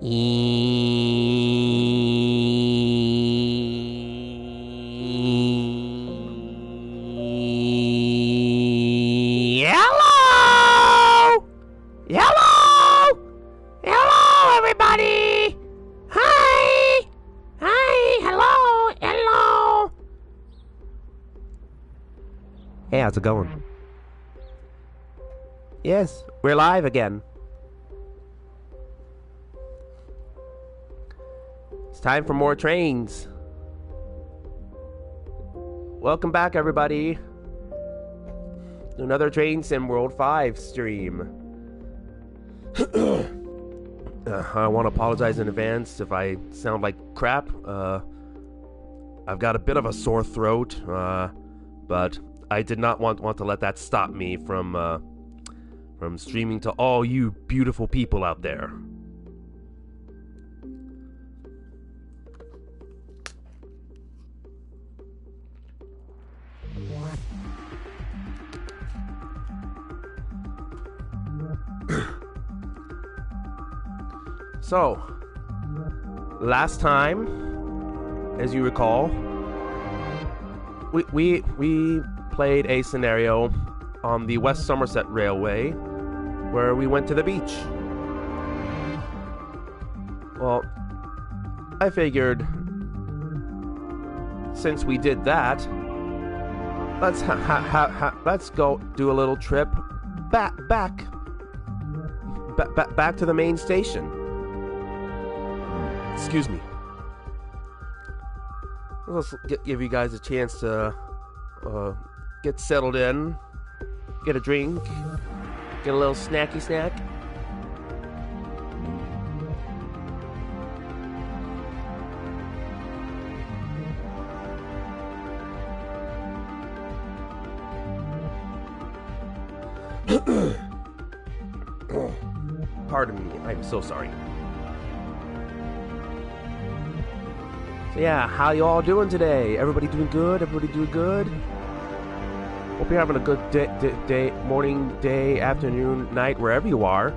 Hello! Hello! Hello, everybody! Hi! Hi! Hello! Hello! Hey, how's it going? Yes, we're live again. It's time for more trains. Welcome back, everybody. Another Train Sim World 5 stream. I want to apologize in advance if I sound like crap. I've got a bit of a sore throat, but I did not want to let that stop me from streaming to all you beautiful people out there. So, last time, as you recall, we played a scenario on the West Somerset Railway where we went to the beach. Well, I figured since we did that, let's go do a little trip back to the main station. Excuse me. Let's give you guys a chance to get settled in, get a drink, get a little snacky snack. Pardon me, I'm so sorry. So yeah, how you all doing today? Everybody doing good? Everybody doing good? Hope you're having a good day, morning, day, afternoon, night, wherever you are.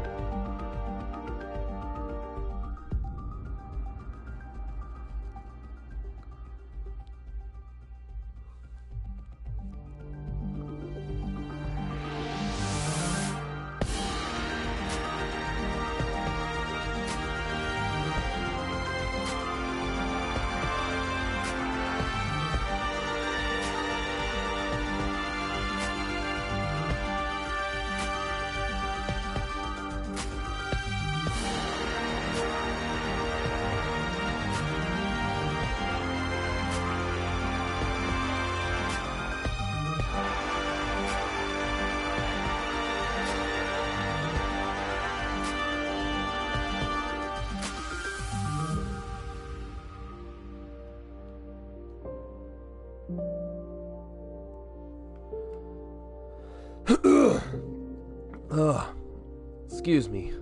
Excuse me.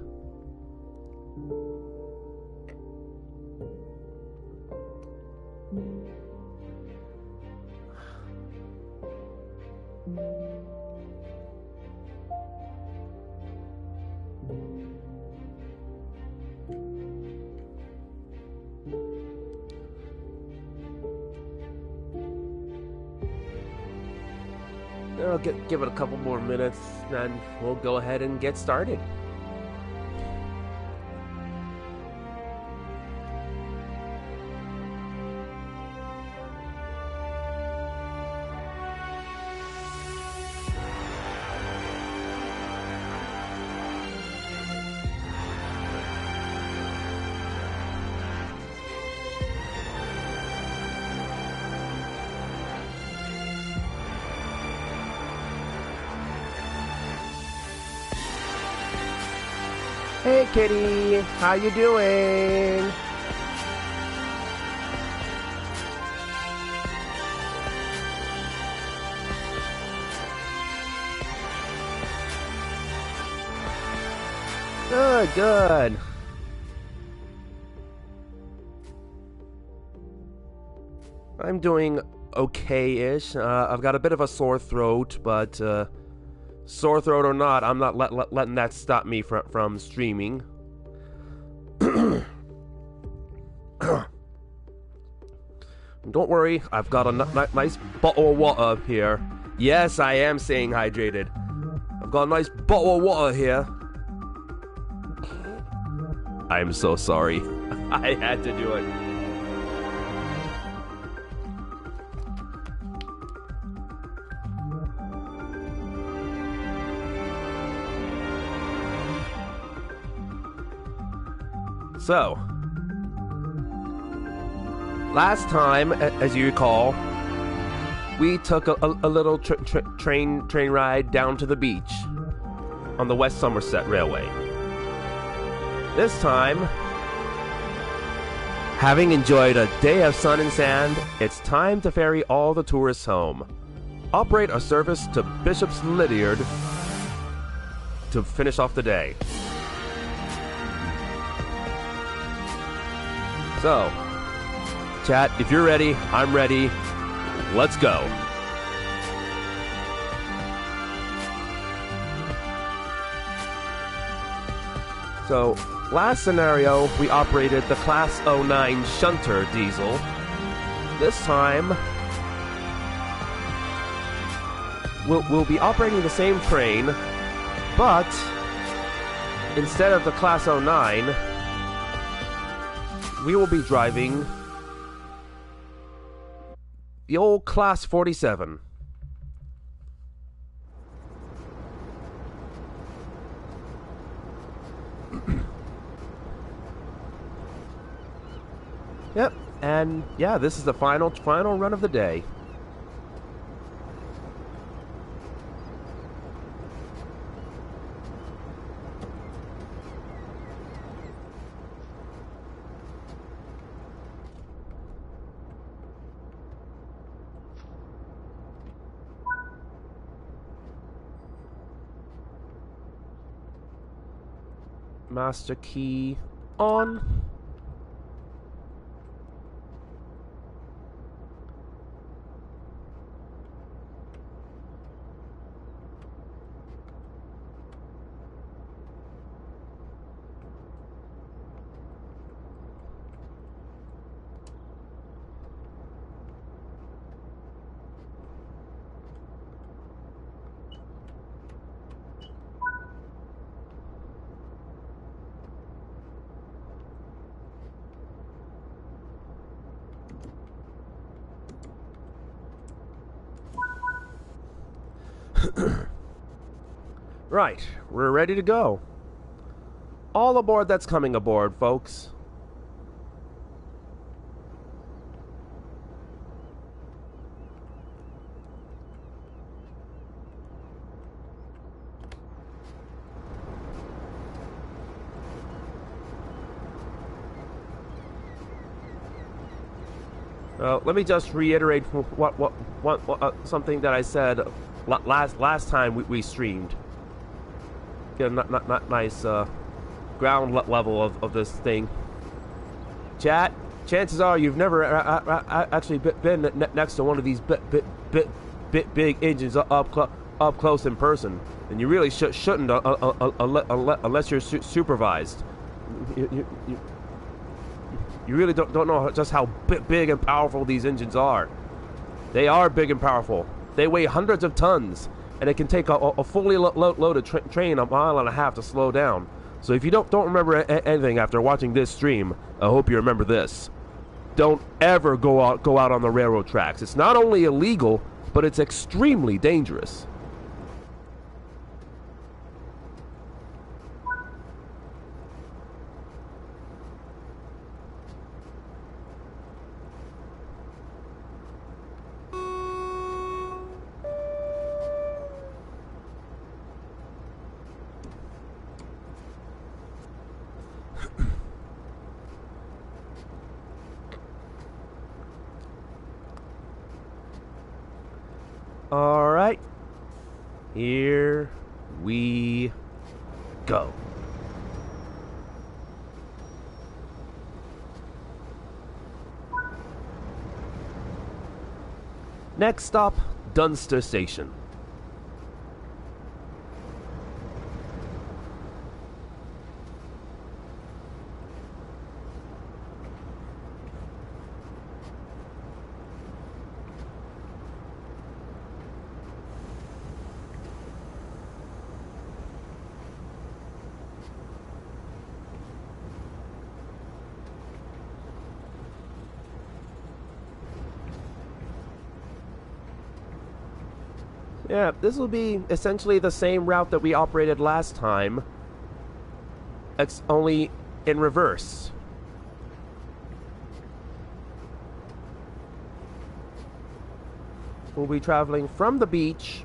I'll give it a couple more minutes, then we'll go ahead and get started. Hey kitty, how you doing? Good. I'm doing okay-ish. I've got a bit of a sore throat, but sore throat or not, I'm not letting that stop me from streaming. Don't worry, I've got a nice bottle of water here. Yes, I am staying hydrated. I've got a nice bottle of water here. I'm so sorry. I had to do it. So, last time, as you recall, we took a little train ride down to the beach on the West Somerset Railway. This time, having enjoyed a day of sun and sand, it's time to ferry all the tourists home. Operate a service to Bishop's Lydiard to finish off the day. So, chat, if you're ready, I'm ready. Let's go. So, last scenario, we operated the Class 09 Shunter diesel. This time, we'll be operating the same train, but instead of the Class 09, we will be driving the old Class 47. Yep, and yeah, this is the final run of the day. Master key on. Right, we're ready to go. All aboard that's coming aboard, folks. Let me just reiterate what something that I said last time we streamed. Get a nice ground level of this thing. Chat, chances are you've never actually been next to one of these big engines up close in person, and you really shouldn't unless you're supervised. You really don't know just how big and powerful these engines are. They are big and powerful. They weigh hundreds of tons, and it can take a fully loaded train a mile and a half to slow down. So if you don't remember anything after watching this stream, I hope you remember this. Don't ever go out on the railroad tracks. It's not only illegal, but it's extremely dangerous. All right, here we go. Next stop, Dunster Station. Yeah, this will be essentially the same route that we operated last time, only in reverse. We'll be traveling from the beach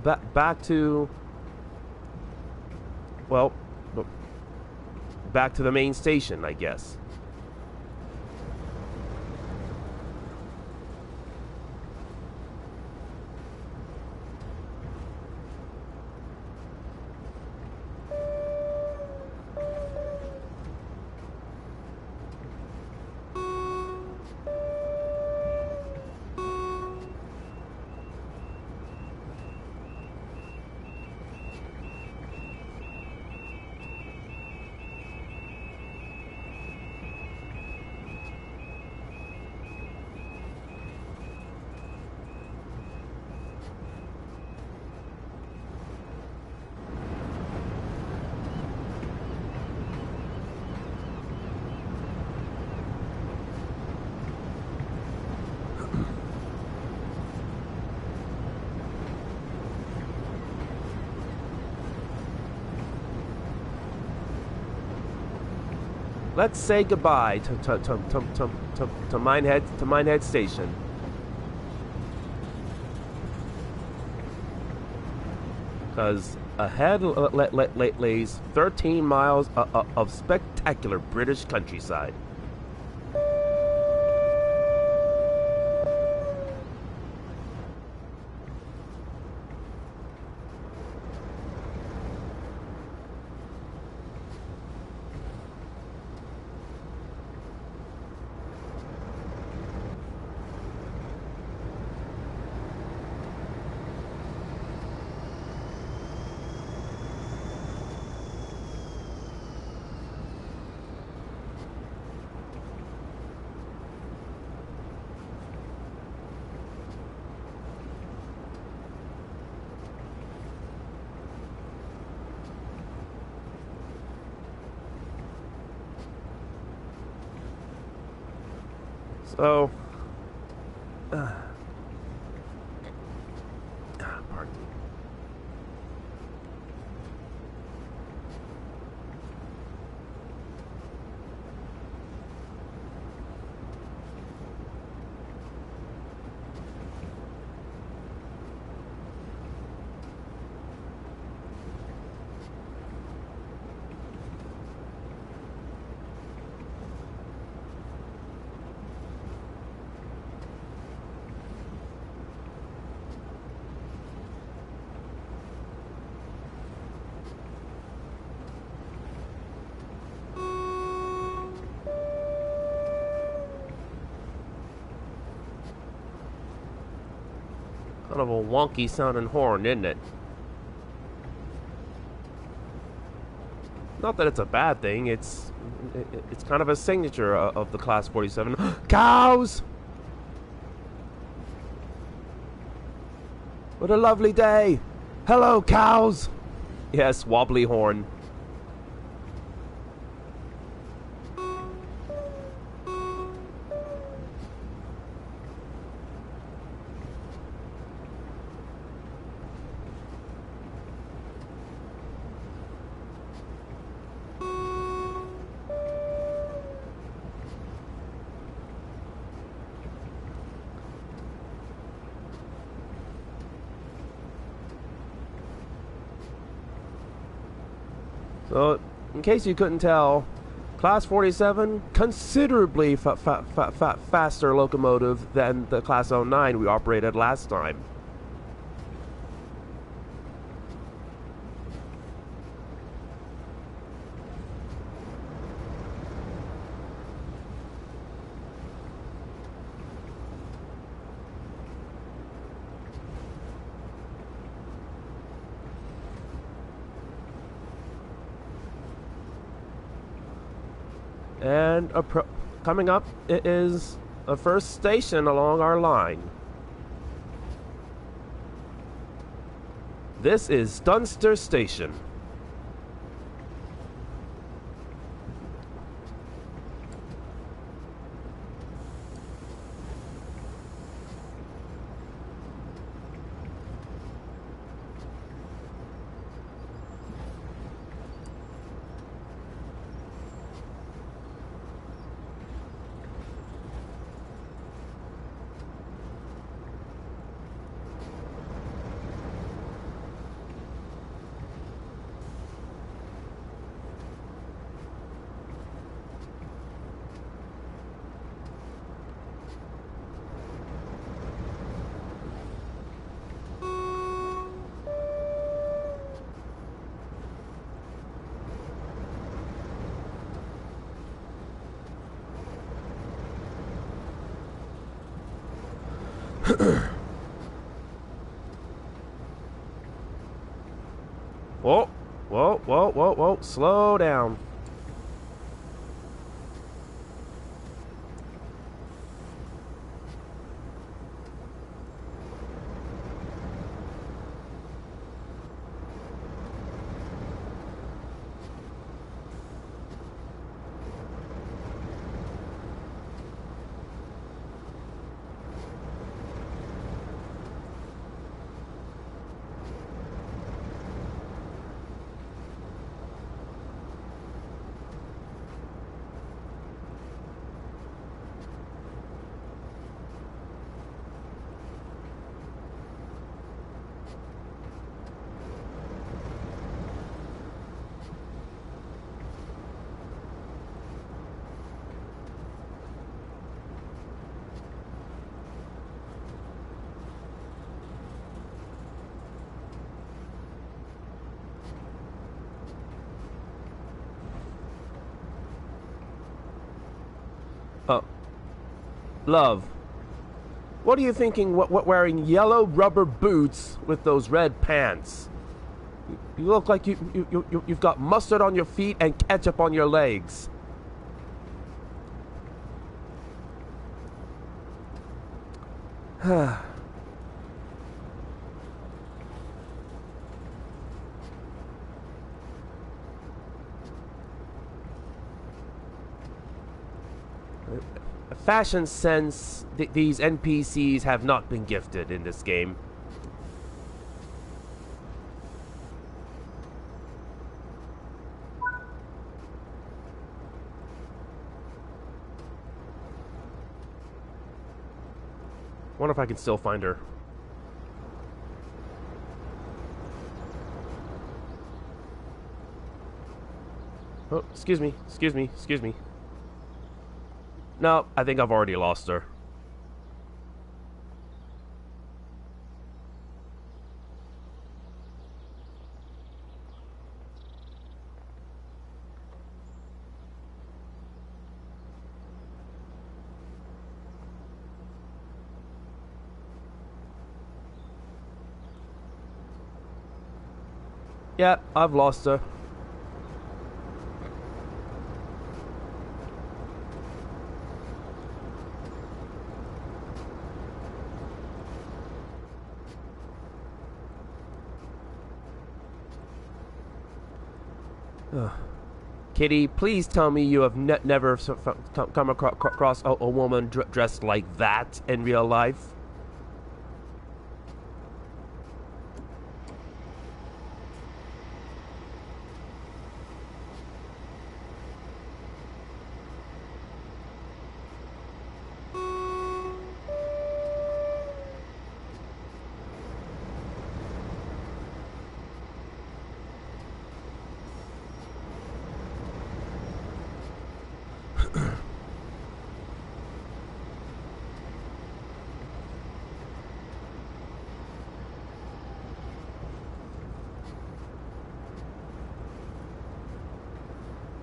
back to, well, back to the main station, I guess. Let's say goodbye to Minehead Station. Because ahead lays 13 miles of spectacular British countryside. So, pardon me. Kind of a wonky sounding horn, isn't it? Not that it's a bad thing. It's kind of a signature of the Class 47. Cows! What a lovely day! Hello, cows! Yes, wobbly horn. So, in case you couldn't tell, Class 47, considerably faster locomotive than the Class 09 we operated last time. And coming up is the first station along our line. This is Dunster Station. Whoa, whoa, whoa, whoa, whoa. Slow down. Oh, love. What are you thinking? What wearing yellow rubber boots with those red pants? You look like you've got mustard on your feet and ketchup on your legs. Fashion sense, these NPCs have not been gifted in this game. Wonder if I can still find her. Oh, excuse me, excuse me, excuse me. No, I think I've already lost her. Yeah, I've lost her. Kitty, please tell me you have never come across a woman dressed like that in real life.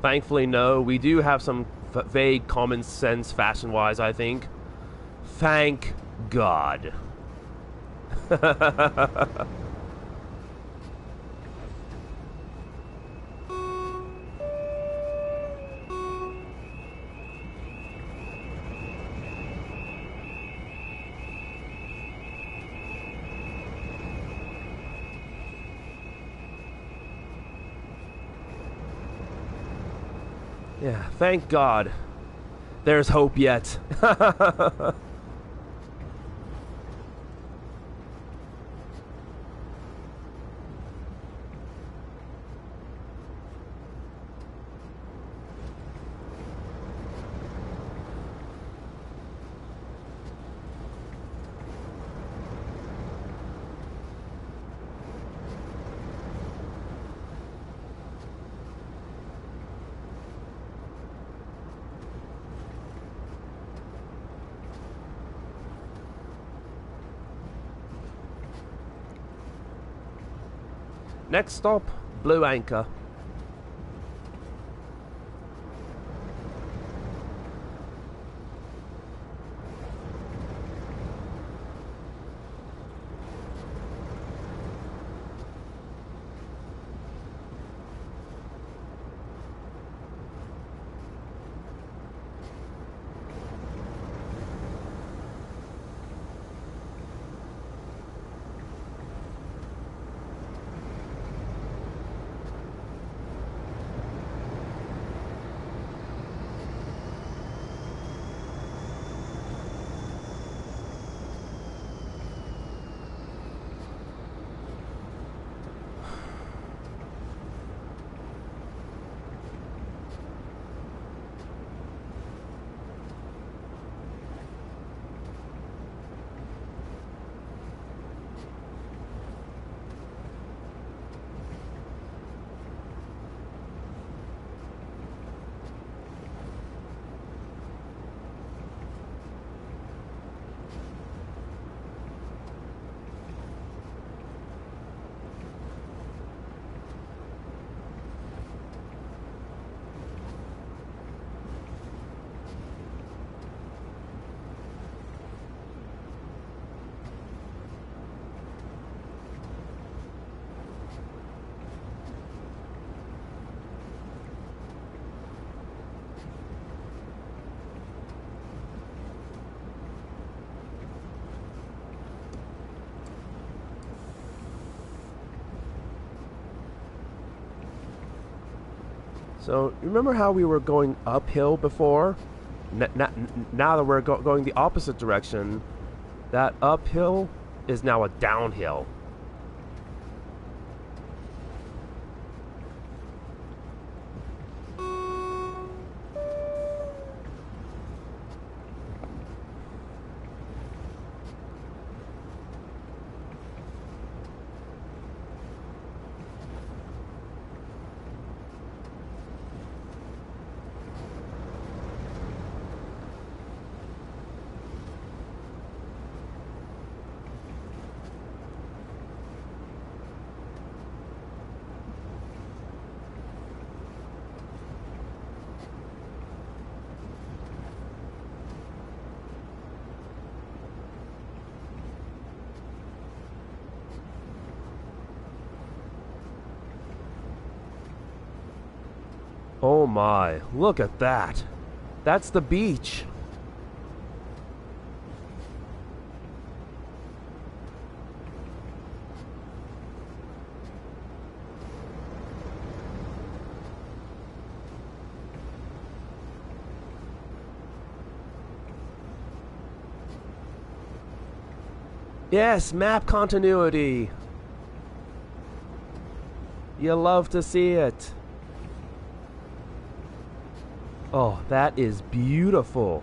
Thankfully, no. We do have some vague common sense fashion-wise, I think. Thank God. Yeah, thank God. There's hope yet. Next stop, Blue Anchor. So, remember how we were going uphill before? Now that we're going the opposite direction, that uphill is now a downhill. Oh my, look at that. That's the beach. Yes, map continuity. You love to see it. Oh, that is beautiful.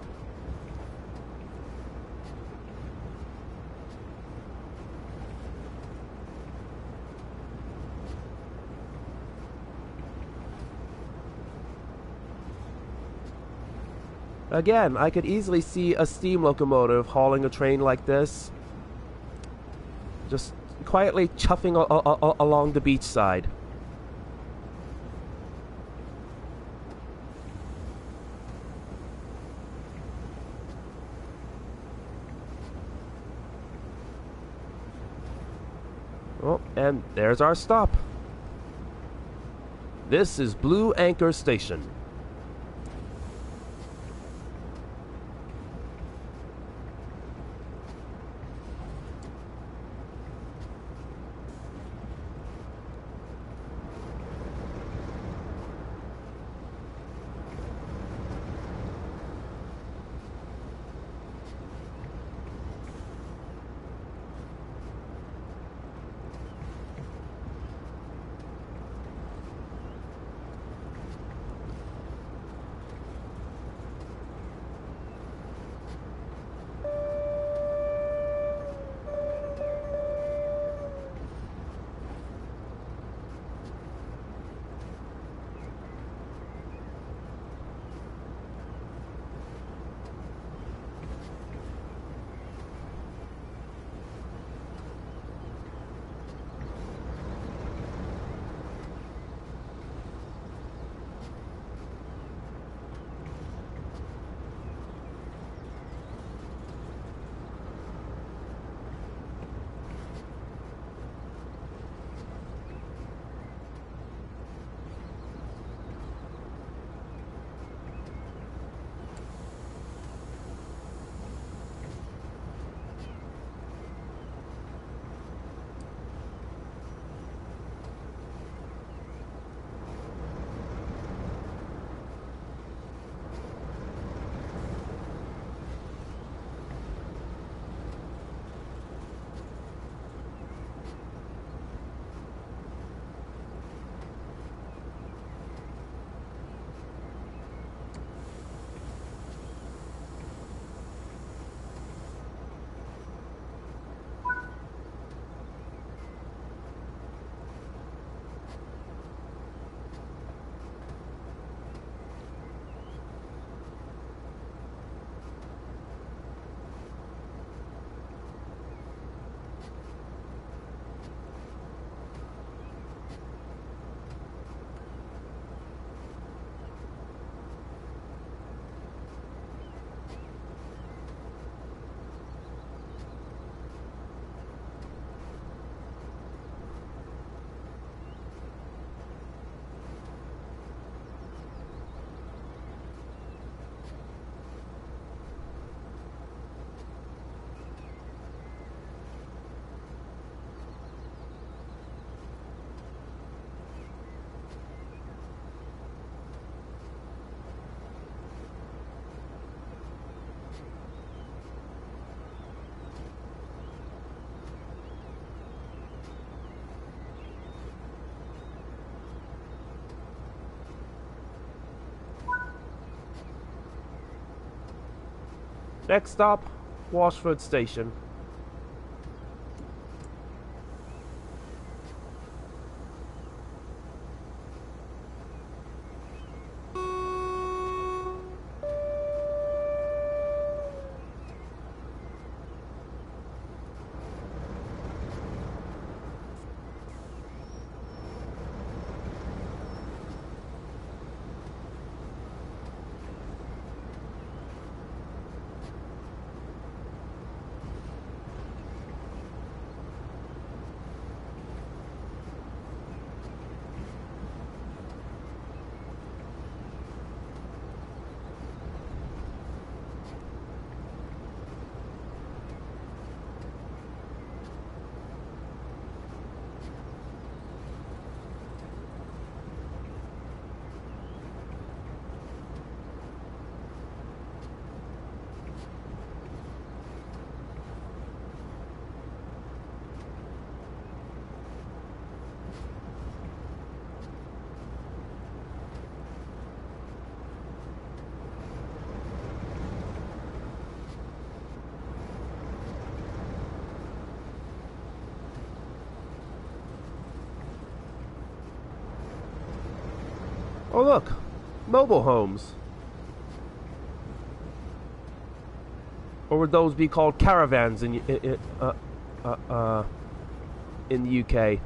Again, I could easily see a steam locomotive hauling a train like this, just quietly chuffing along the beach side. Oh, and there's our stop. This is Blue Anchor Station. Next stop, Washford Station. Oh look, mobile homes. Or would those be called caravans in the UK?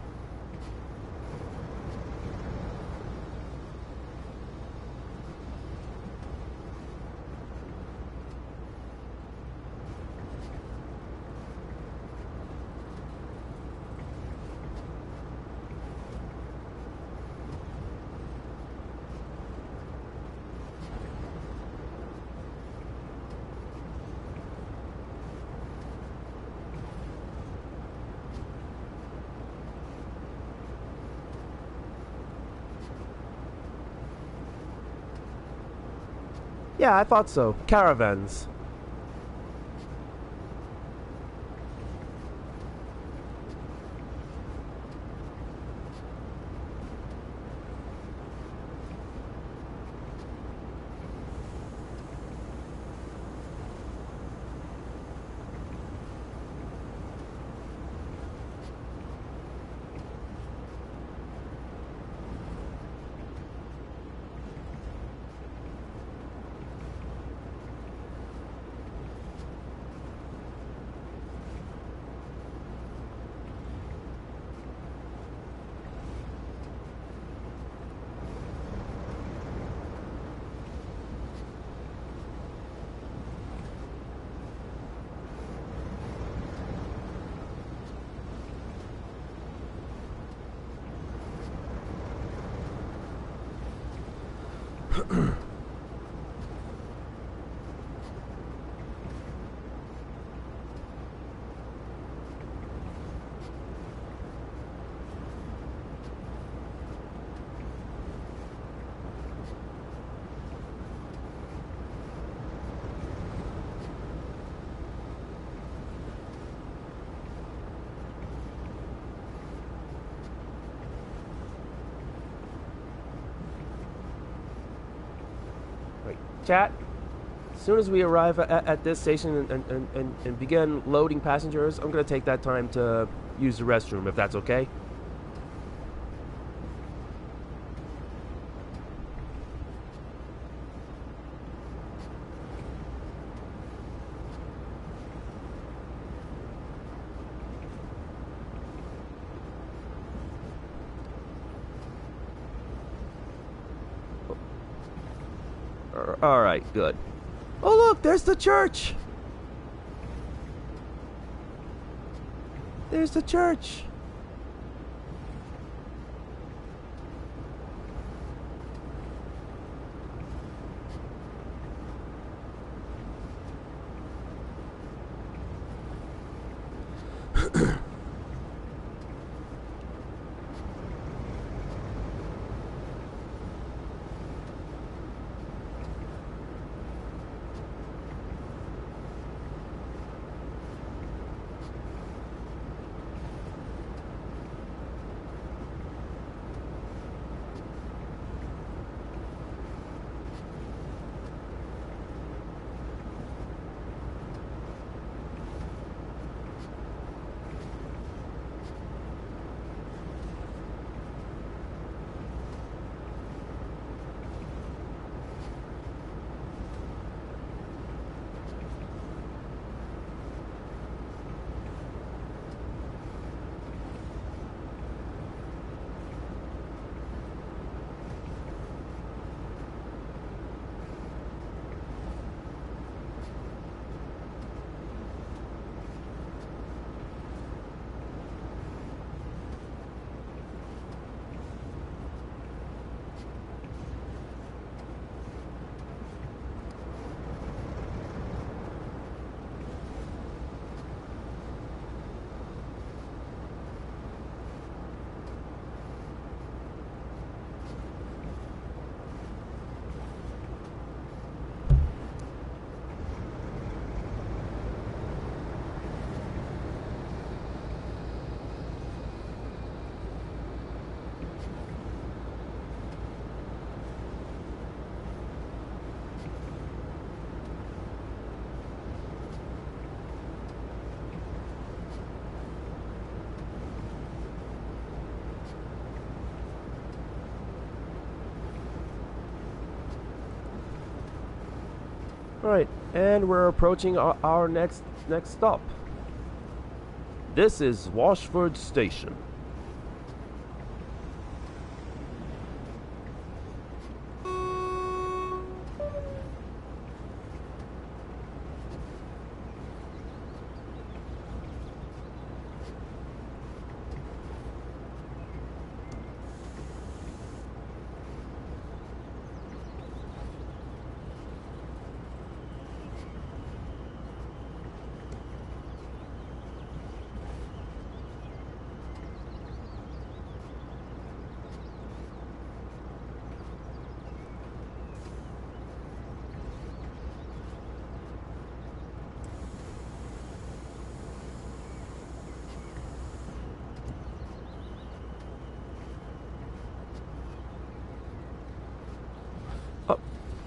Yeah, I thought so. Caravans. Chat, as soon as we arrive at this station and begin loading passengers, I'm going to take that time to use the restroom, if that's okay. Alright, good. Oh look, there's the church! There's the church! Alright, and we're approaching our next stop. This is Washford Station.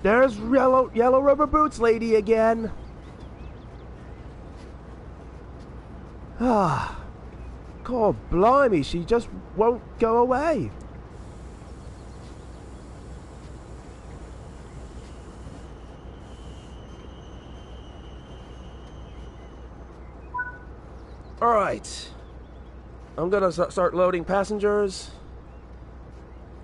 There's yellow rubber boots lady again. Ah, God blimey, she just won't go away. Alright, I'm gonna start loading passengers,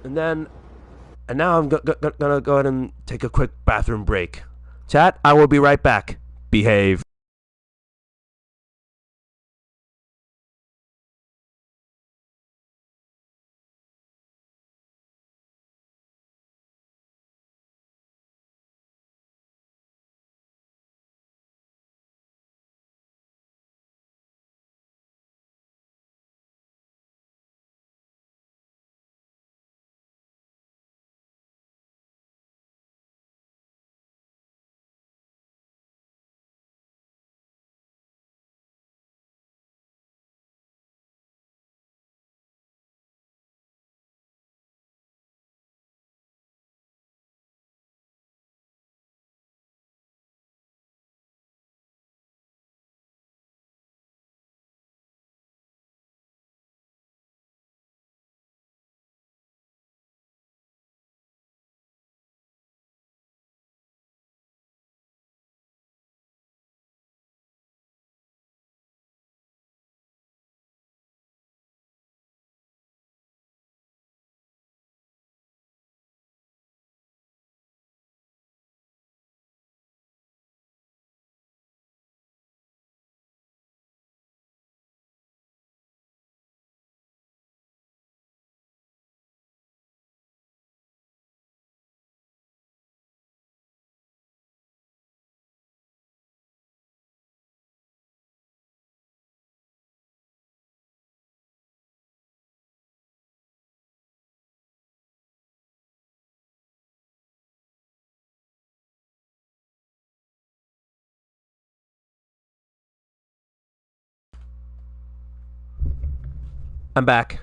and now I'm gonna go ahead and take a quick bathroom break. Chat, I will be right back. Behave. I'm back.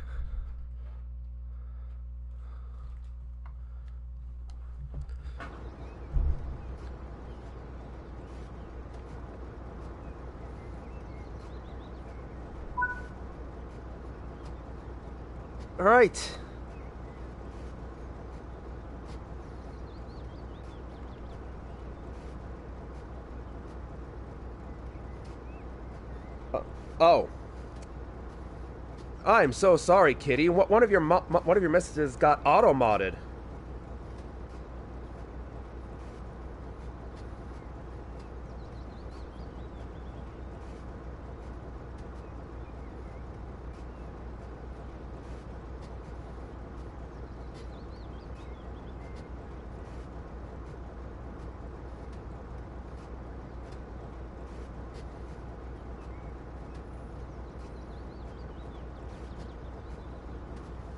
Alright. Oh. I'm so sorry, Kitty. One of your messages got auto-modded.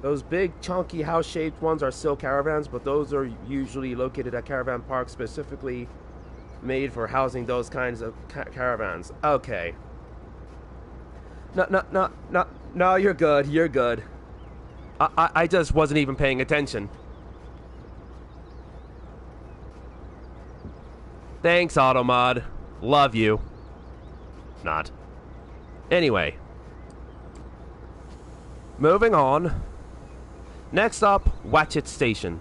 Those big, chunky, house-shaped ones are still caravans, but those are usually located at caravan parks specifically made for housing those kinds of caravans. Okay. No, you're good, you're good. I just wasn't even paying attention. Thanks, Automod. Love you. Not. Anyway. Moving on. Next up, Watchet Station.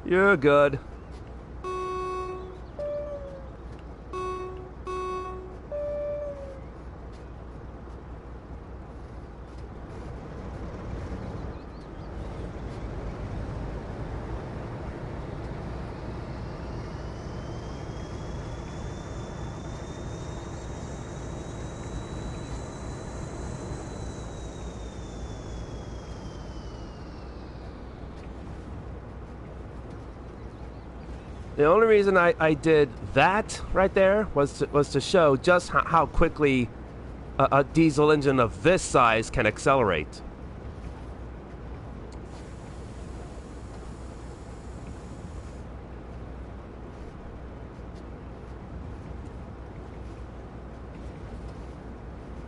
You're good. The only reason I did that right there was to show just how quickly a diesel engine of this size can accelerate.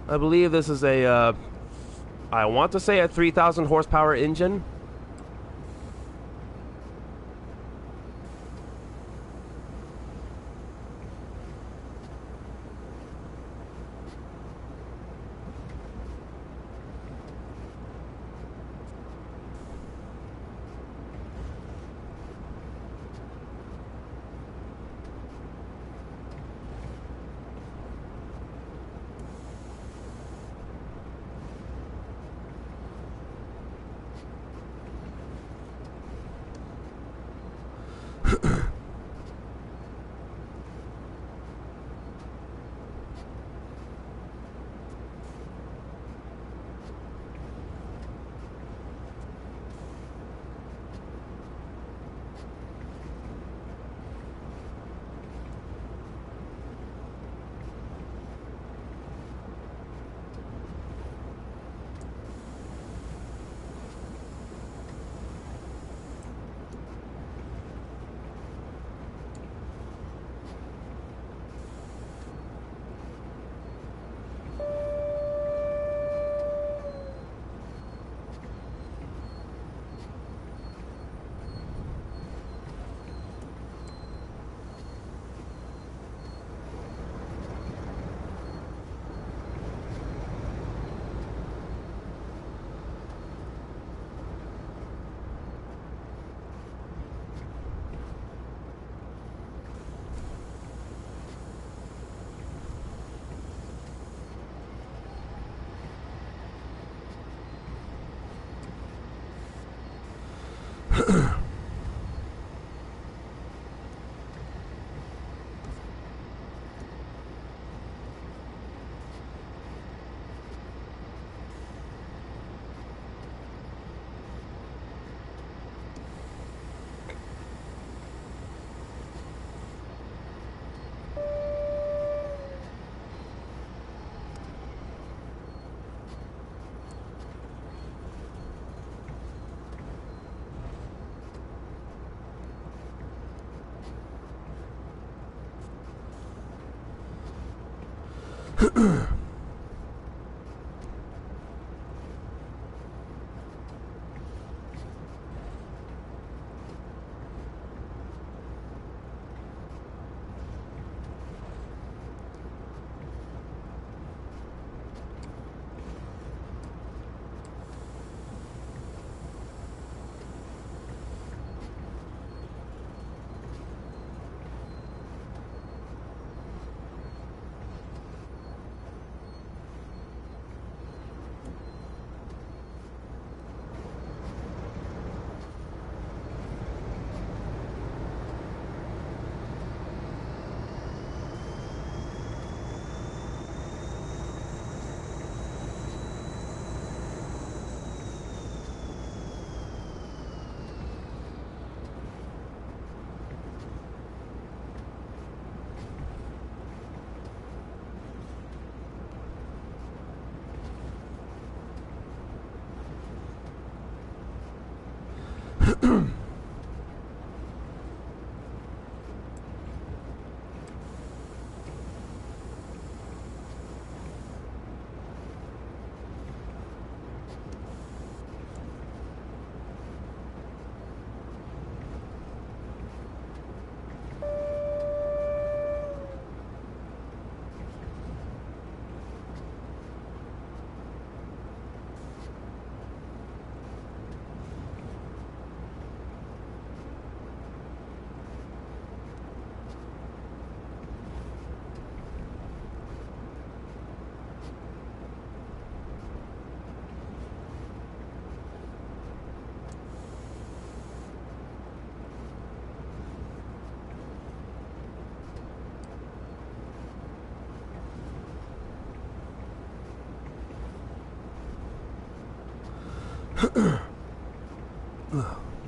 I believe this is a, I want to say a 3,000 horsepower engine.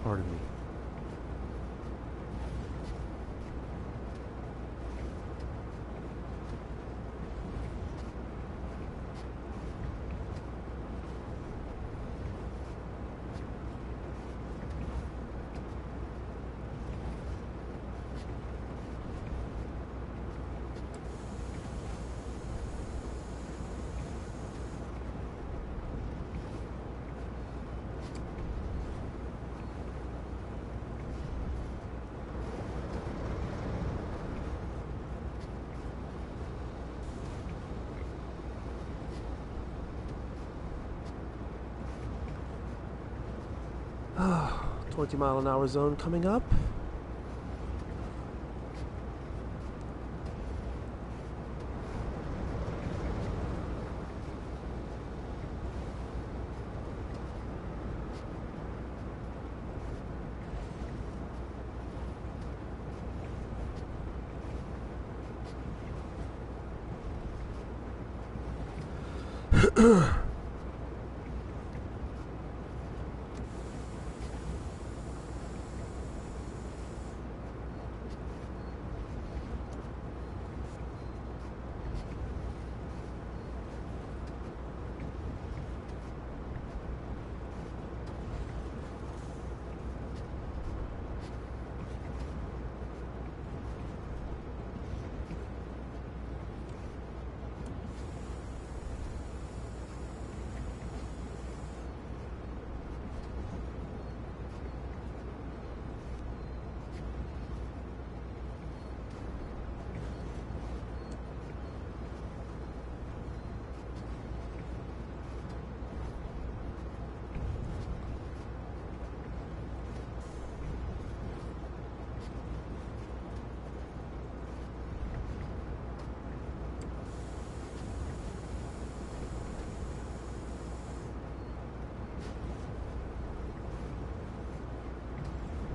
Pardon me. Ah, 20-mile-an-hour zone coming up.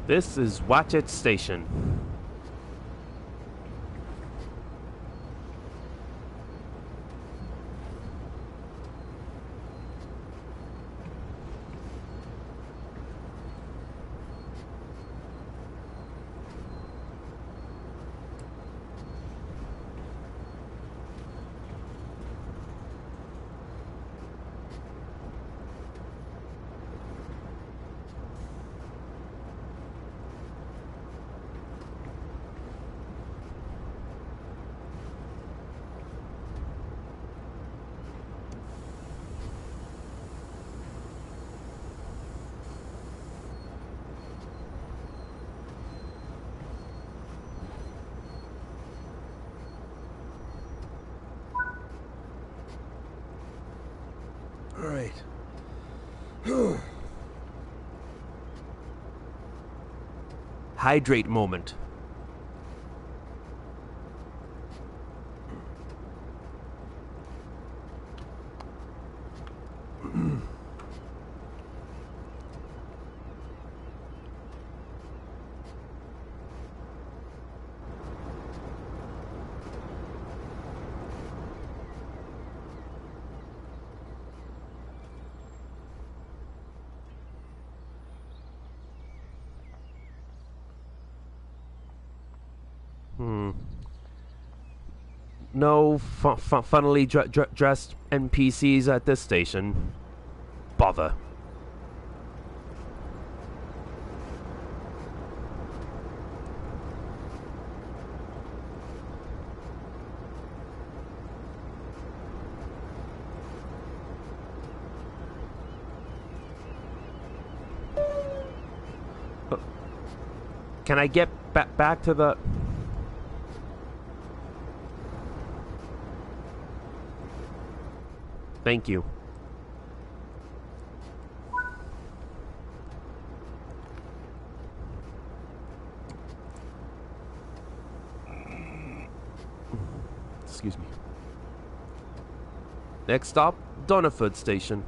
This is Watchet Station. All right. Hydrate moment. No funnily dressed NPCs at this station. Bother. Can I get back to the... Thank you. Excuse me. Next stop, Donnerford Station.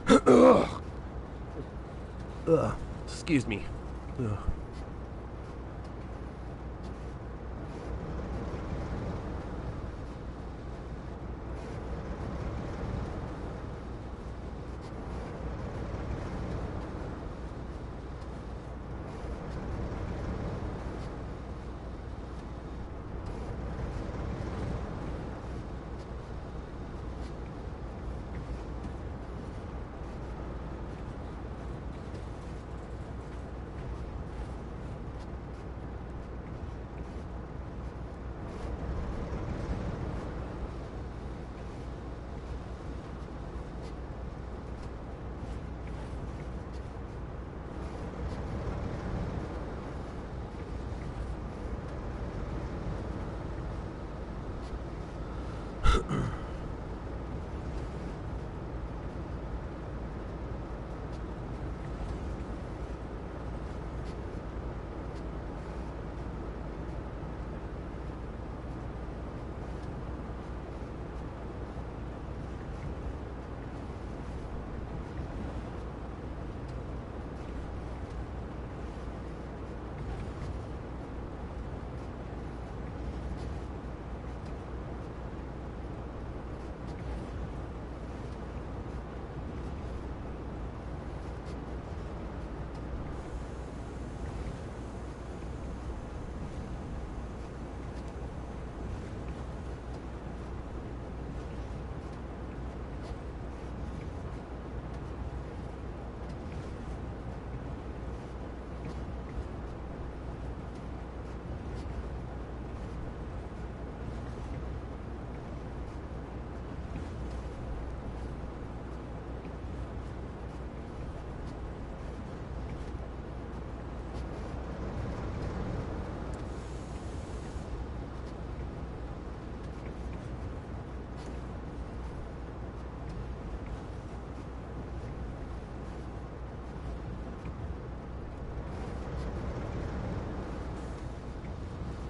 Ugh. Ugh. Excuse me. Ugh.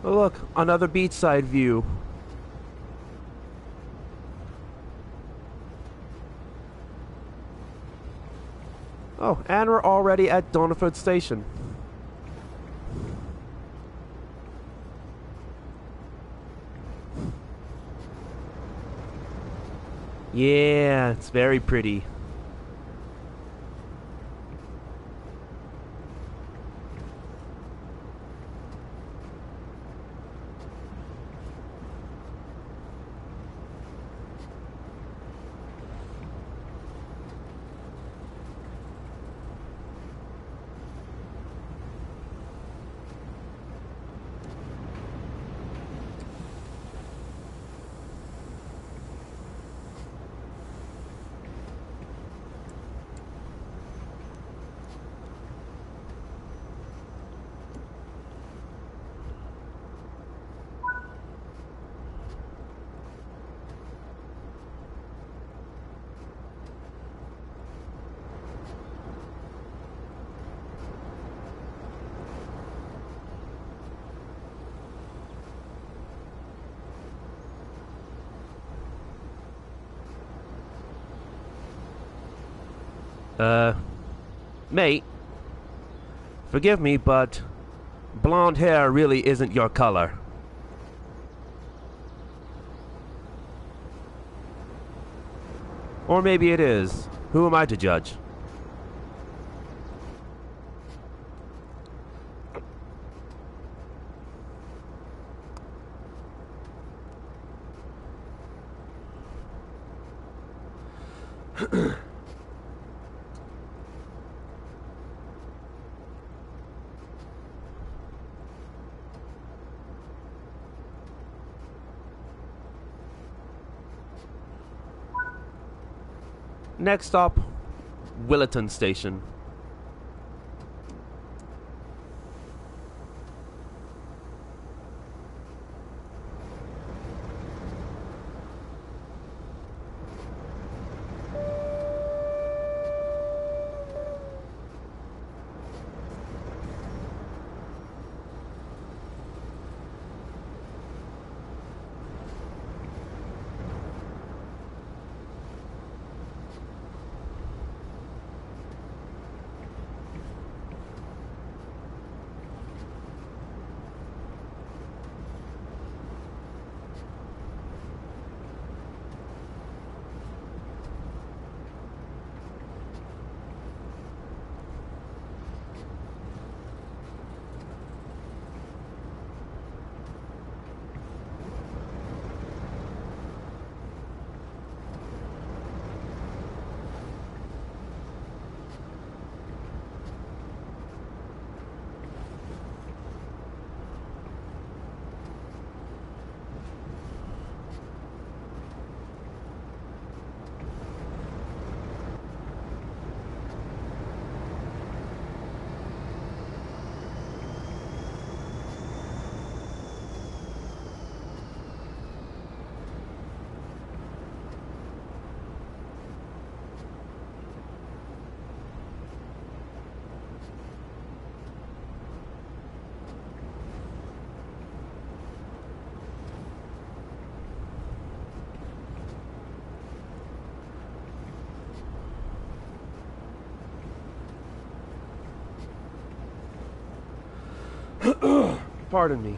Oh, look, another beachside view. Oh, and we're already at Doniford Station. Yeah, it's very pretty. Mate, forgive me, but blonde hair really isn't your color. Or maybe it is. Who am I to judge? Next stop, Williton Station. Pardon me.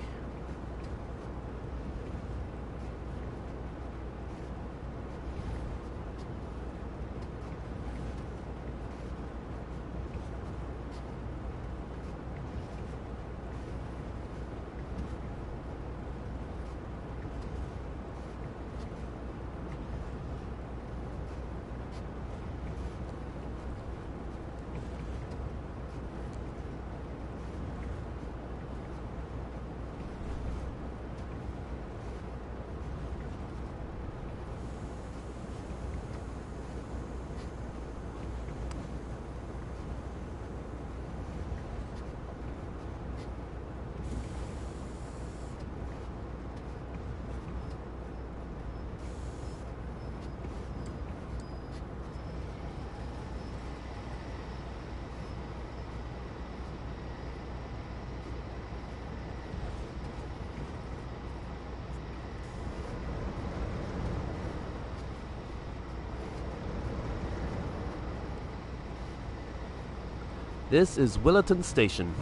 This is Willerton Station.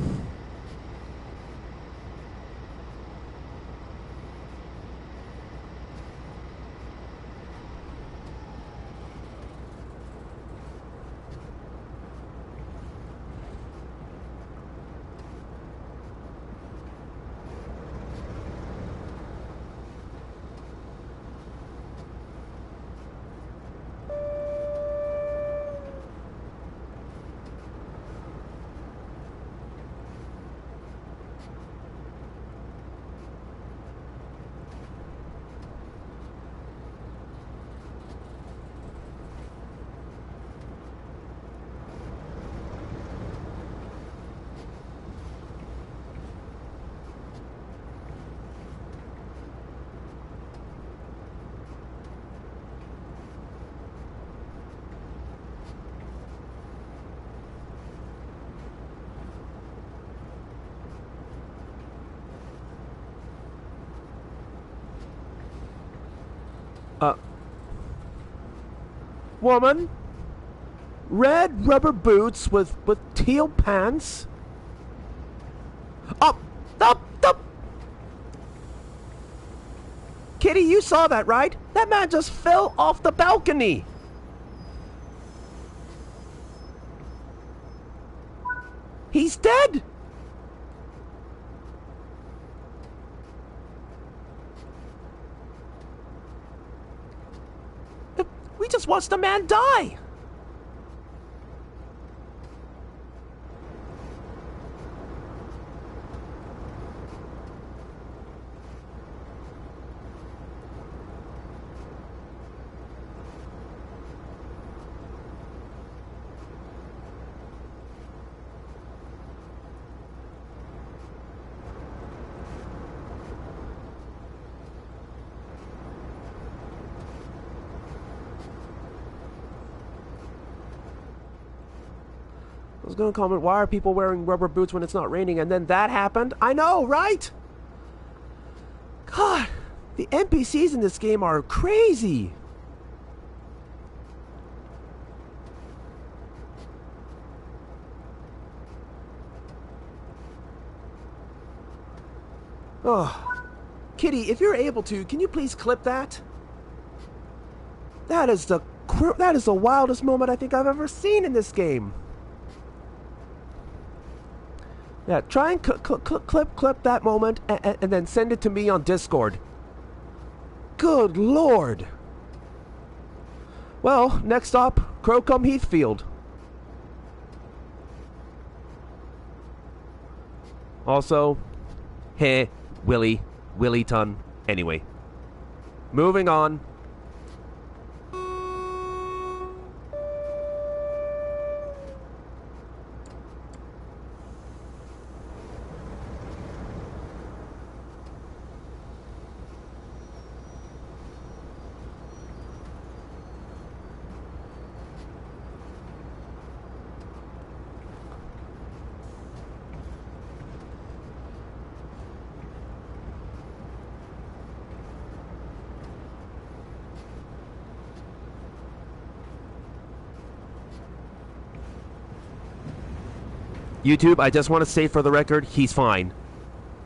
Woman? Red rubber boots with teal pants? Up! Up! Up! Kitty, you saw that, right? That man just fell off the balcony! He's dead! We just watched a man die! I was gonna comment, why are people wearing rubber boots when it's not raining? And then that happened? I know, right? God, the NPCs in this game are crazy. Oh, Kitty, if you're able to, can you please clip that? That is the wildest moment I think I've ever seen in this game. Yeah, try and clip that moment and then send it to me on Discord. Good Lord. Well, next stop, Crowcombe Heathfield. Also, Willyton. Anyway, moving on. YouTube, I just want to say for the record, he's fine.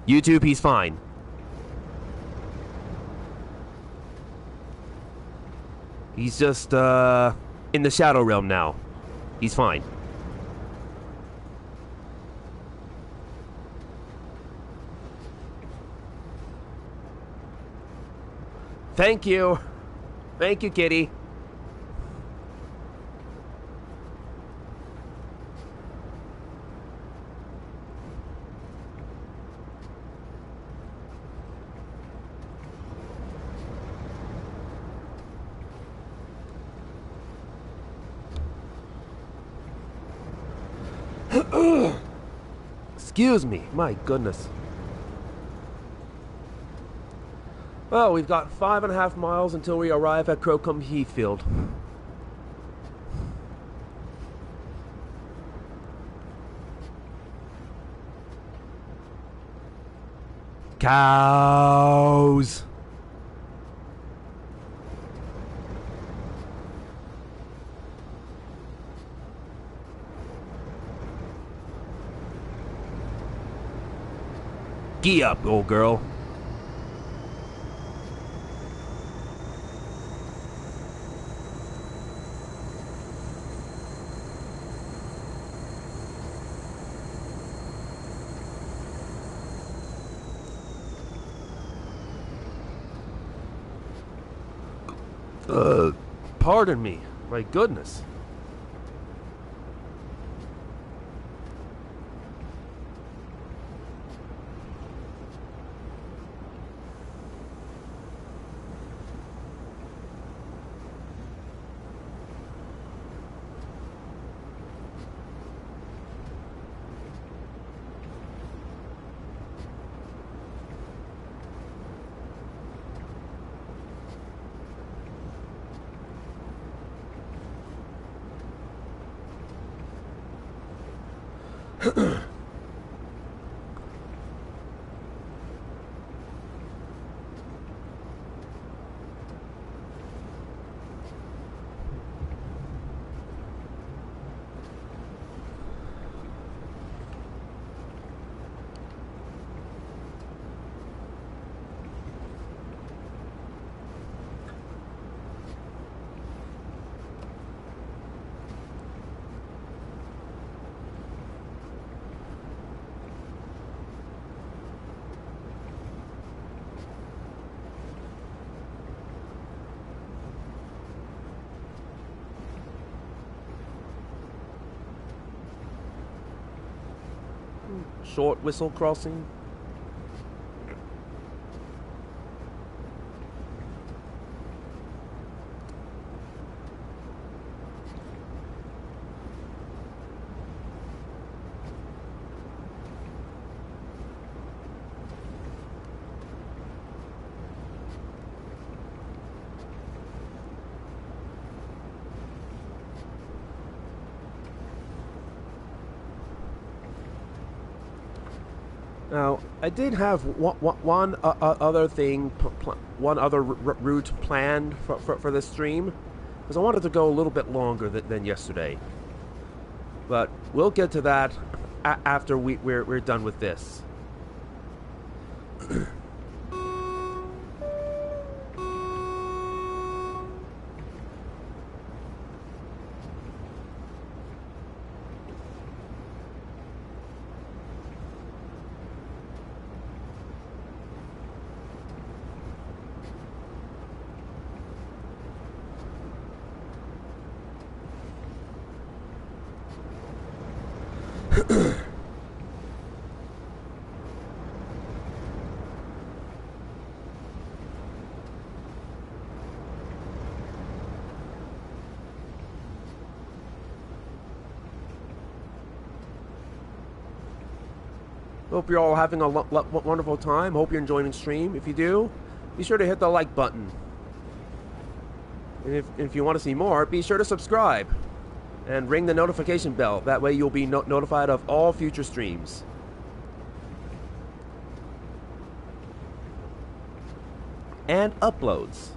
YouTube, he's fine. He's just, in the Shadow Realm now. He's fine. Thank you. Thank you, kitty. Excuse me. My goodness. Well, we've got 5.5 miles until we arrive at Crowcombe Heathfield. Cows. Gee up, old girl. Pardon me. My goodness. Short whistle crossing. Now, I did have one other thing, one other route planned for this stream, because I wanted to go a little bit longer than yesterday. But we'll get to that after we're done with this. Hope you're all having a wonderful time. Hope you're enjoying the stream. If you do, be sure to hit the like button. And if you want to see more, be sure to subscribe and ring the notification bell. That way you'll be notified of all future streams. And uploads.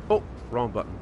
Oh, wrong button.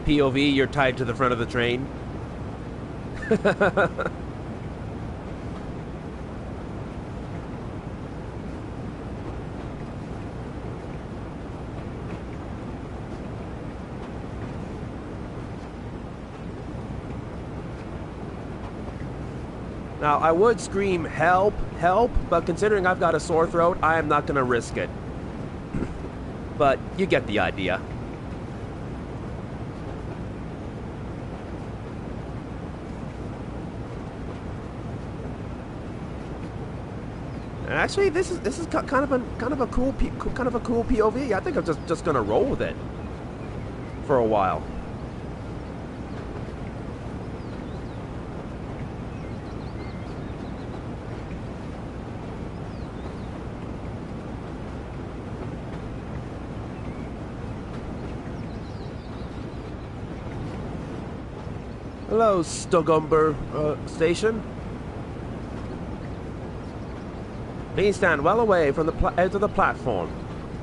POV, you're tied to the front of the train. Now, I would scream, help, help, but considering I've got a sore throat, I am not going to risk it. But you get the idea. Actually, this is kind of a cool POV. I think I'm just gonna roll with it for a while. Hello, Stogumber station. Please stand well away from the edge of the platform.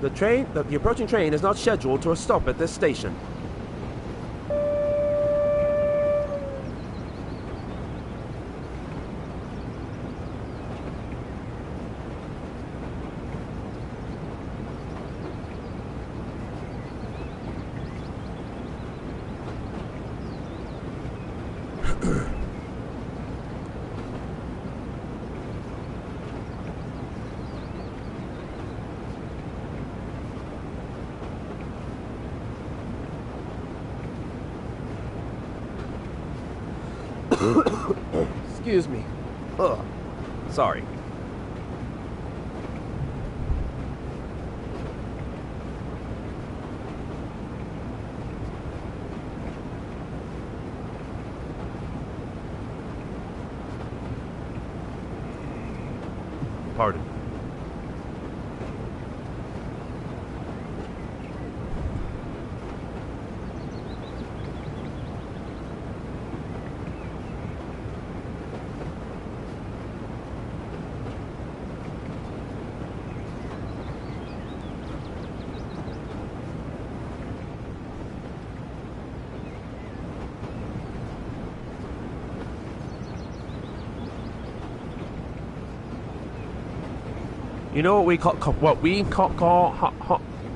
The approaching train is not scheduled to stop at this station. Excuse me. Ugh. Sorry. Pardon. You know what we call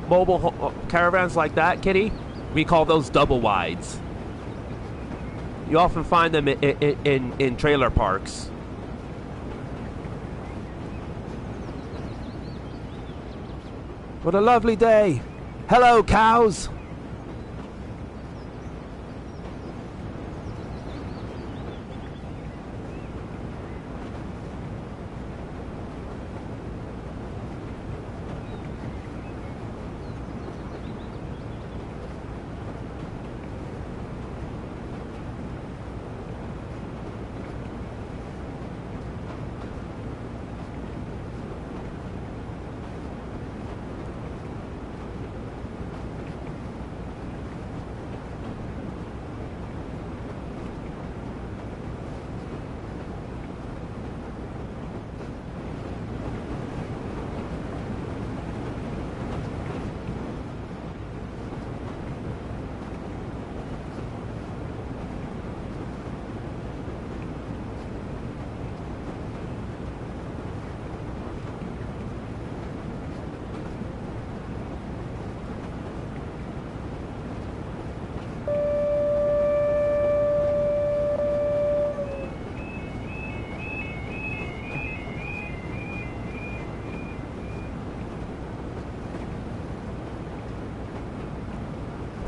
mobile caravans like that, Kitty? We call those double wides. You often find them in trailer parks. What a lovely day. Hello, cows.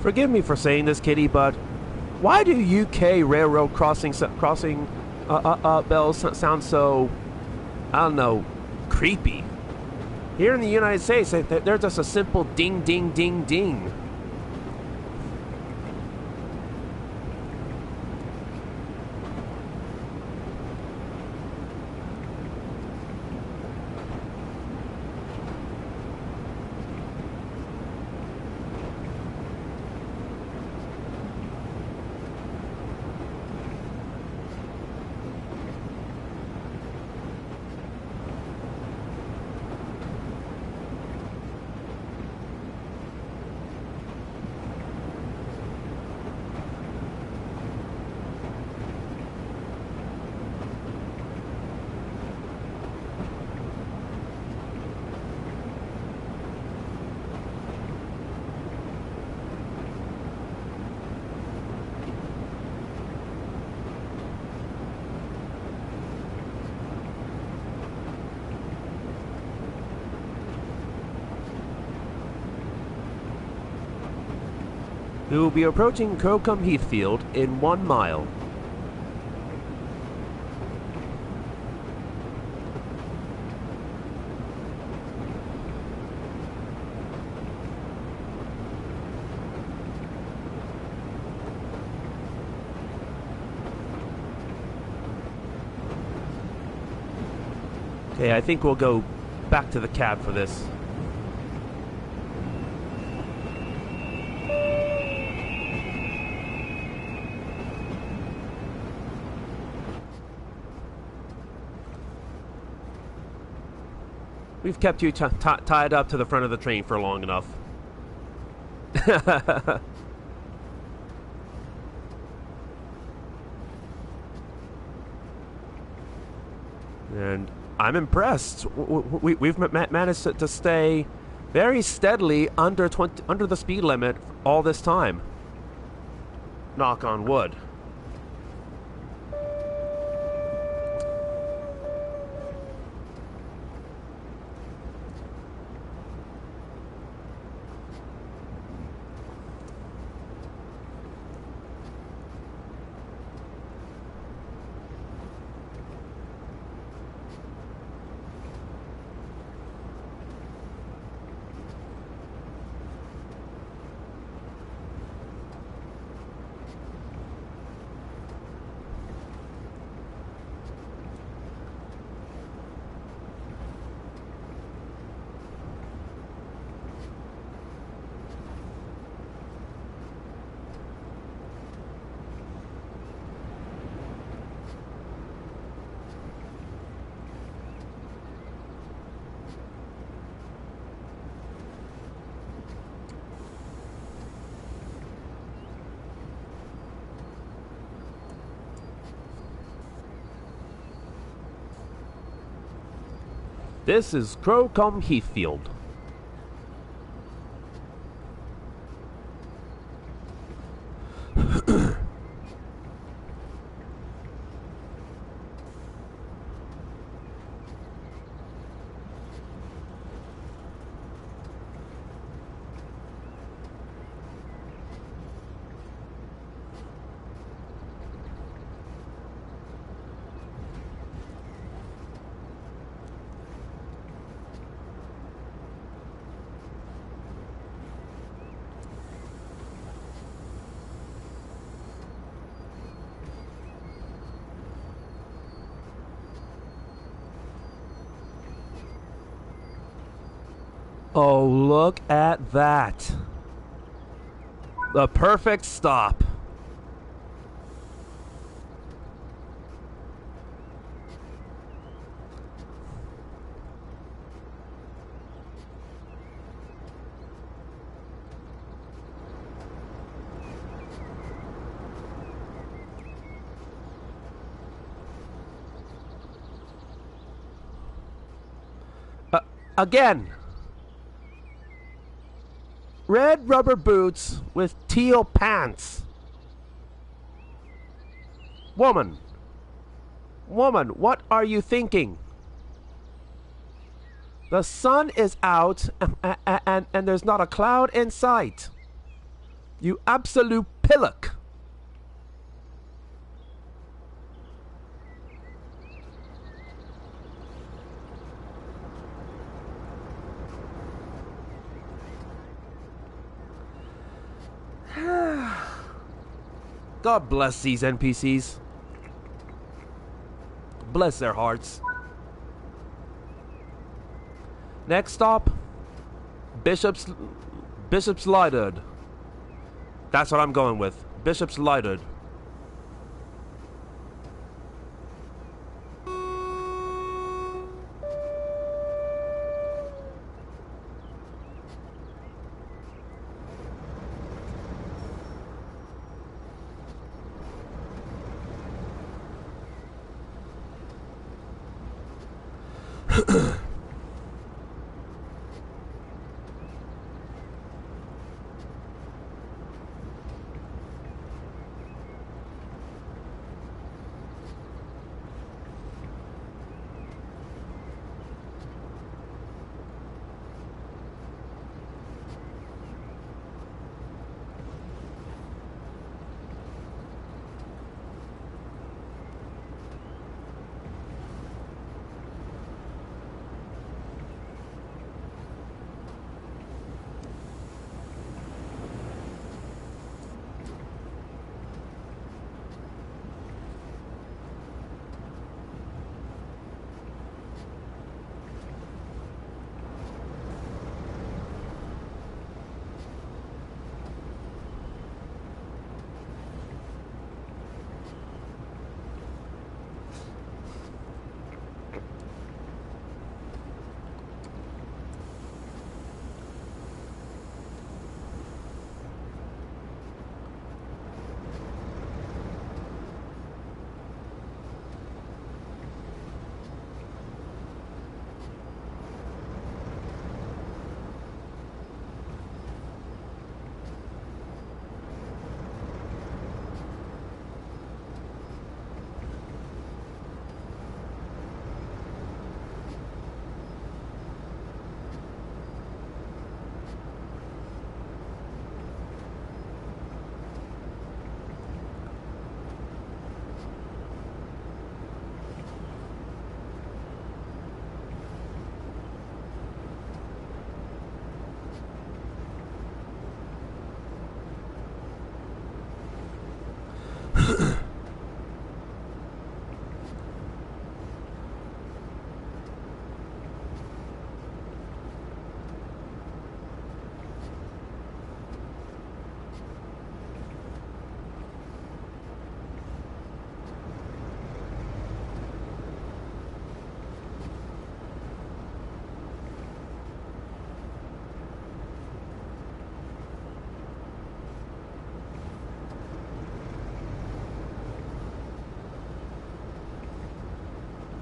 Forgive me for saying this, Kitty, but why do UK railroad crossing bells sound so, I don't know, creepy? Here in the United States, they're just a simple ding, ding, ding, ding. We will be approaching Crowcombe Heathfield in 1 mile. Okay, I think we'll go back to the cab for this. We've kept you tied up to the front of the train for long enough. And I'm impressed. We've managed to stay very steadily under the speed limit all this time. Knock on wood. This is Crowcombe Heathfield. Oh, look at that. The perfect stop. Again. Red rubber boots with teal pants. Woman, what are you thinking? The sun is out and there's not a cloud in sight. You absolute pillock! God bless these NPCs. Bless their hearts. Next stop, Bishop's Lightard. That's what I'm going with. Bishop's Lightard.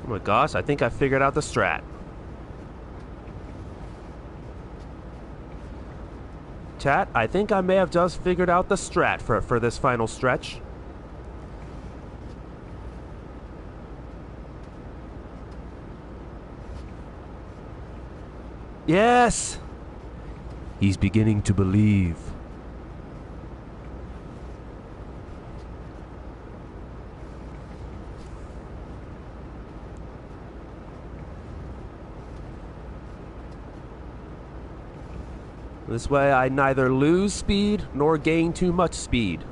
Oh my gosh, I think I figured out the strat. Chat, I think I may have just figured out the strat for this final stretch. Yes! He's beginning to believe. This way I neither lose speed nor gain too much speed.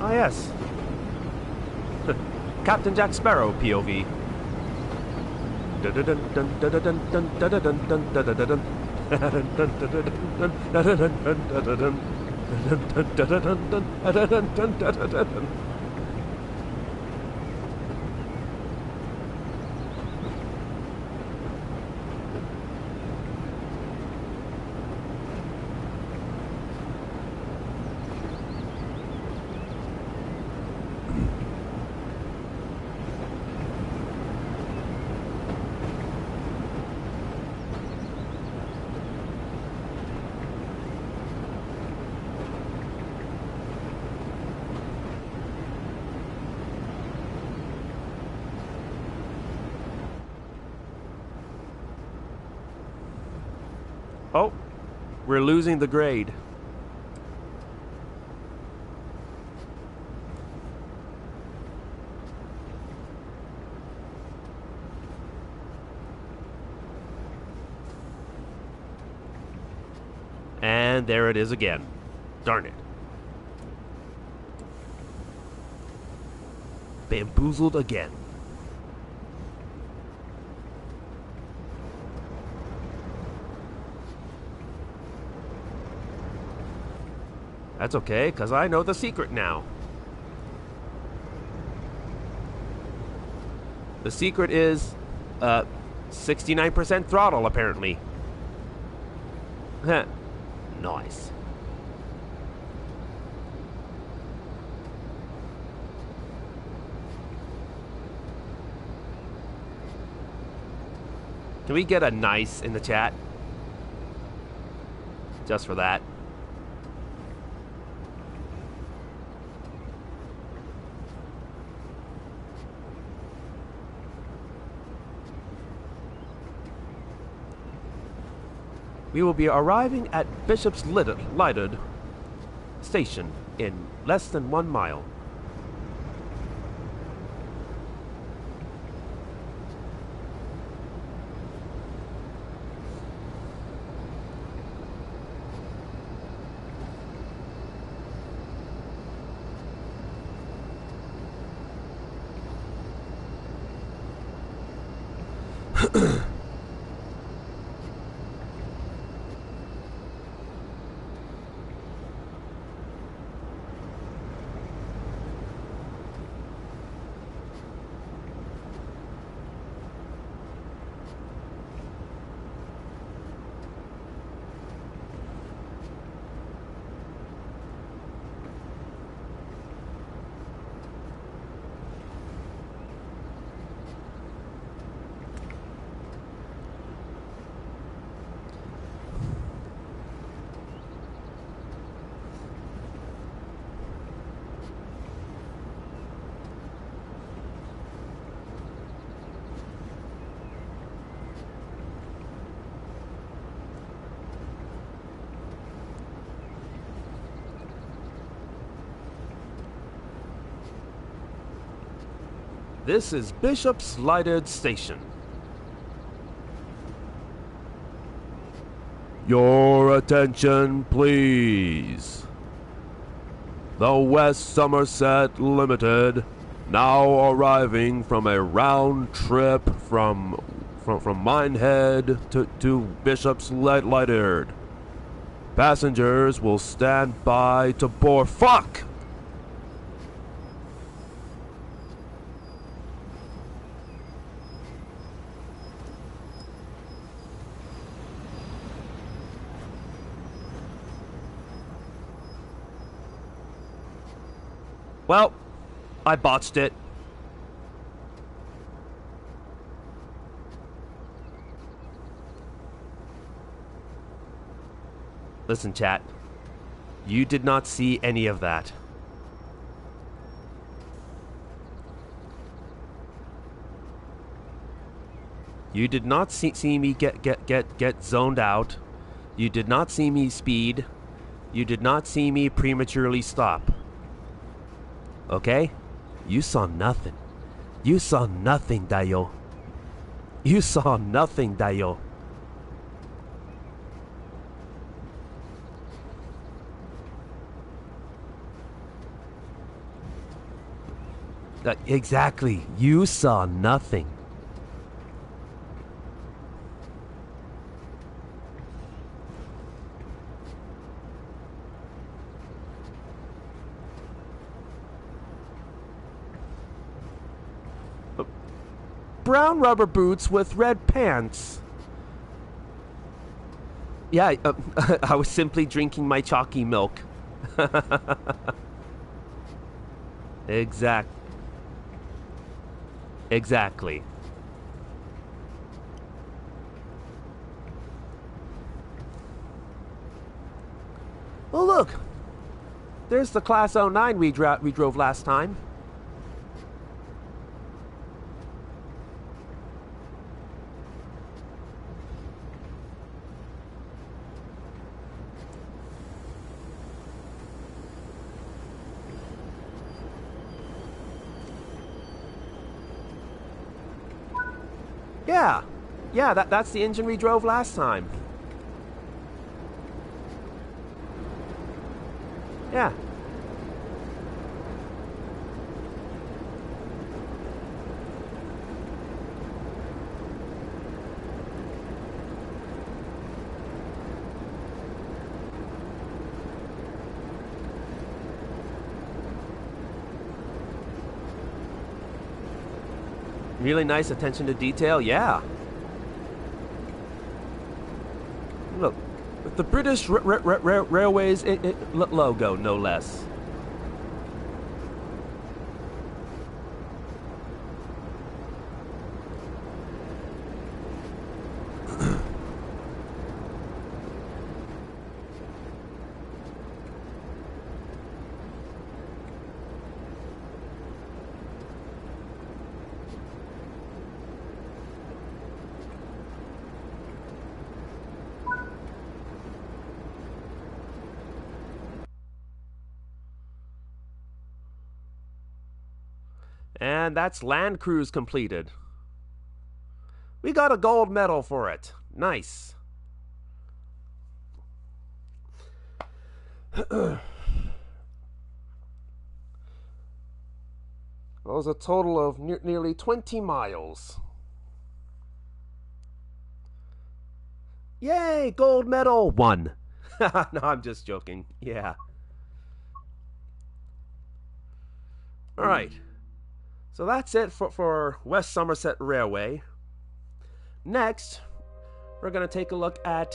Ah, yes. Captain Jack Sparrow, POV. Oh, we're losing the grade. And there it is again. Darn it. Bamboozled again. That's okay, because I know the secret now. The secret is 69% throttle, apparently. Heh. Nice. Can we get a nice in the chat? Just for that. We will be arriving at Bishop's Lighted Station in less than 1 mile. This is Bishop's Lighted Station. Your attention, please. The West Somerset Limited, now arriving from a round trip from Minehead to Bishop's Lighted. Passengers will stand by to board. Fuck! Well, I botched it. Listen, chat. You did not see any of that. You did not see me get zoned out. You did not see me speed. You did not see me prematurely stop. Okay? You saw nothing. You saw nothing, Dayo. You saw nothing, Dayo. Exactly. You saw nothing. Brown rubber boots with red pants. Yeah, I was simply drinking my chalky milk. Exactly. Well, look. There's the Class 09 we drove last time. Yeah, that's the engine we drove last time. Yeah. Really nice attention to detail, yeah. Look, with the British Railways logo, no less. And that's Land Cruise completed. We got a gold medal for it. Nice. That was a total of nearly 20 miles. Yay, gold medal! 1. No, I'm just joking. Yeah. Alright. So that's it for West Somerset Railway. Next, we're going to take a look at...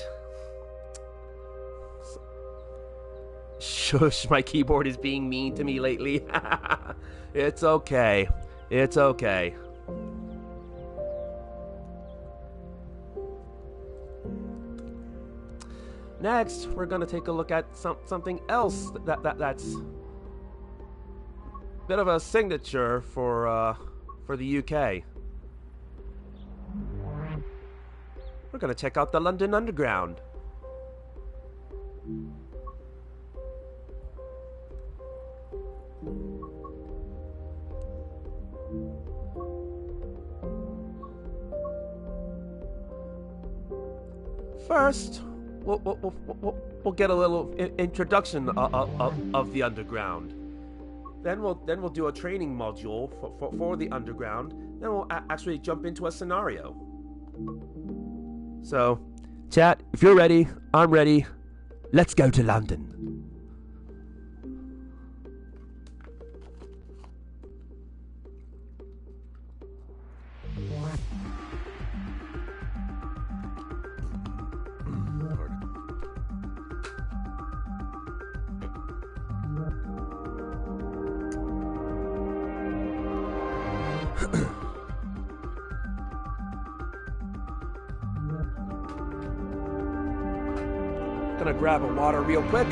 Shush, my keyboard is being mean to me lately. It's okay. It's okay. Next, we're going to take a look at something else that's a bit of a signature for the UK. We're going to check out the London Underground. First, we'll get a little introduction of the underground. Then we'll do a training module for the underground. Then we'll actually jump into a scenario. So, chat, if you're ready, I'm ready. Let's go to London. Gonna grab a water real quick.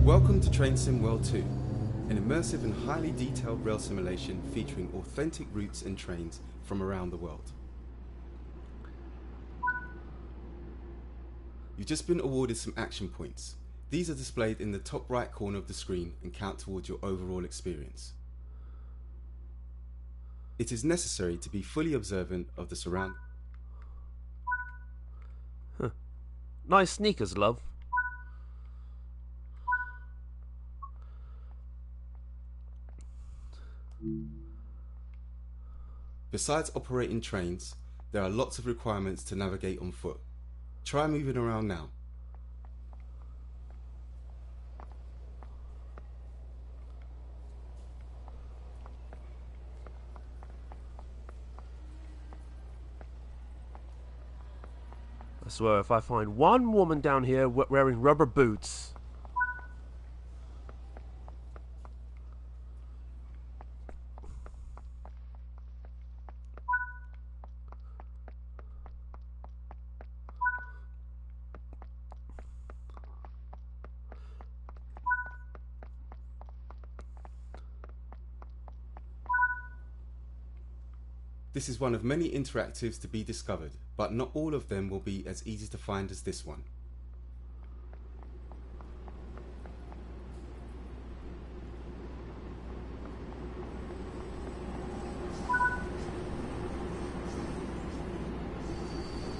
Welcome to Train Sim World 2, an immersive and highly detailed rail simulation featuring authentic routes and trains from around the world. You've just been awarded some action points. These are displayed in the top right corner of the screen and count towards your overall experience. It is necessary to be fully observant of the surroundings. Nice sneakers, love. Besides operating trains, there are lots of requirements to navigate on foot. Try moving around now. I swear, if I find one woman down here wearing rubber boots... This is one of many interactives to be discovered, but not all of them will be as easy to find as this one.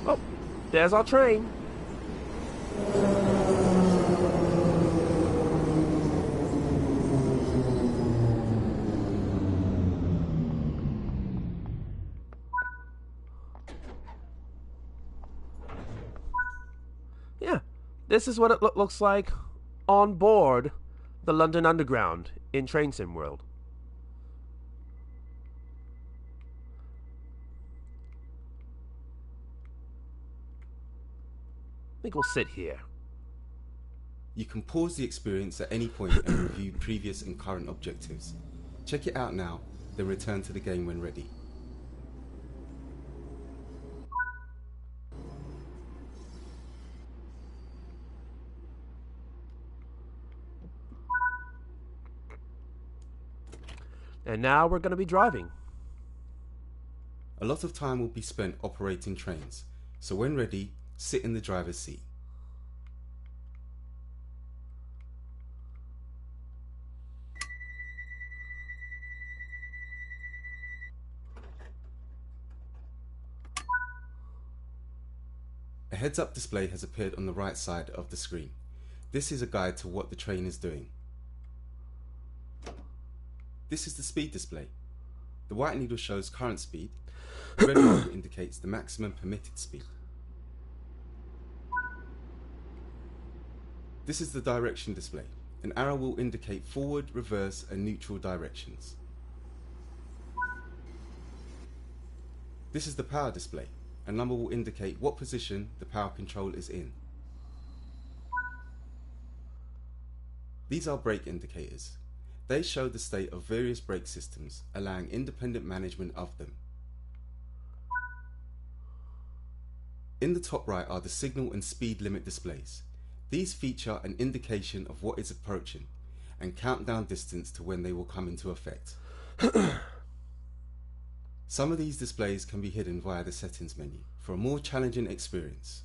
Oh, there's our train. Yeah, this is what it looks like on board the London Underground in Train Sim World. I think we'll sit here. You can pause the experience at any point and review previous and current objectives. Check it out now, then return to the game when ready. And now we're going to be driving. A lot of time will be spent operating trains, so when ready, sit in the driver's seat. A heads-up display has appeared on the right side of the screen. This is a guide to what the train is doing. This is the speed display. The white needle shows current speed. The red one indicates the maximum permitted speed. This is the direction display. An arrow will indicate forward, reverse, and neutral directions. This is the power display. A number will indicate what position the power control is in. These are brake indicators. They show the state of various brake systems, allowing independent management of them. In the top right are the signal and speed limit displays. These feature an indication of what is approaching and countdown distance to when they will come into effect. Some of these displays can be hidden via the settings menu for a more challenging experience.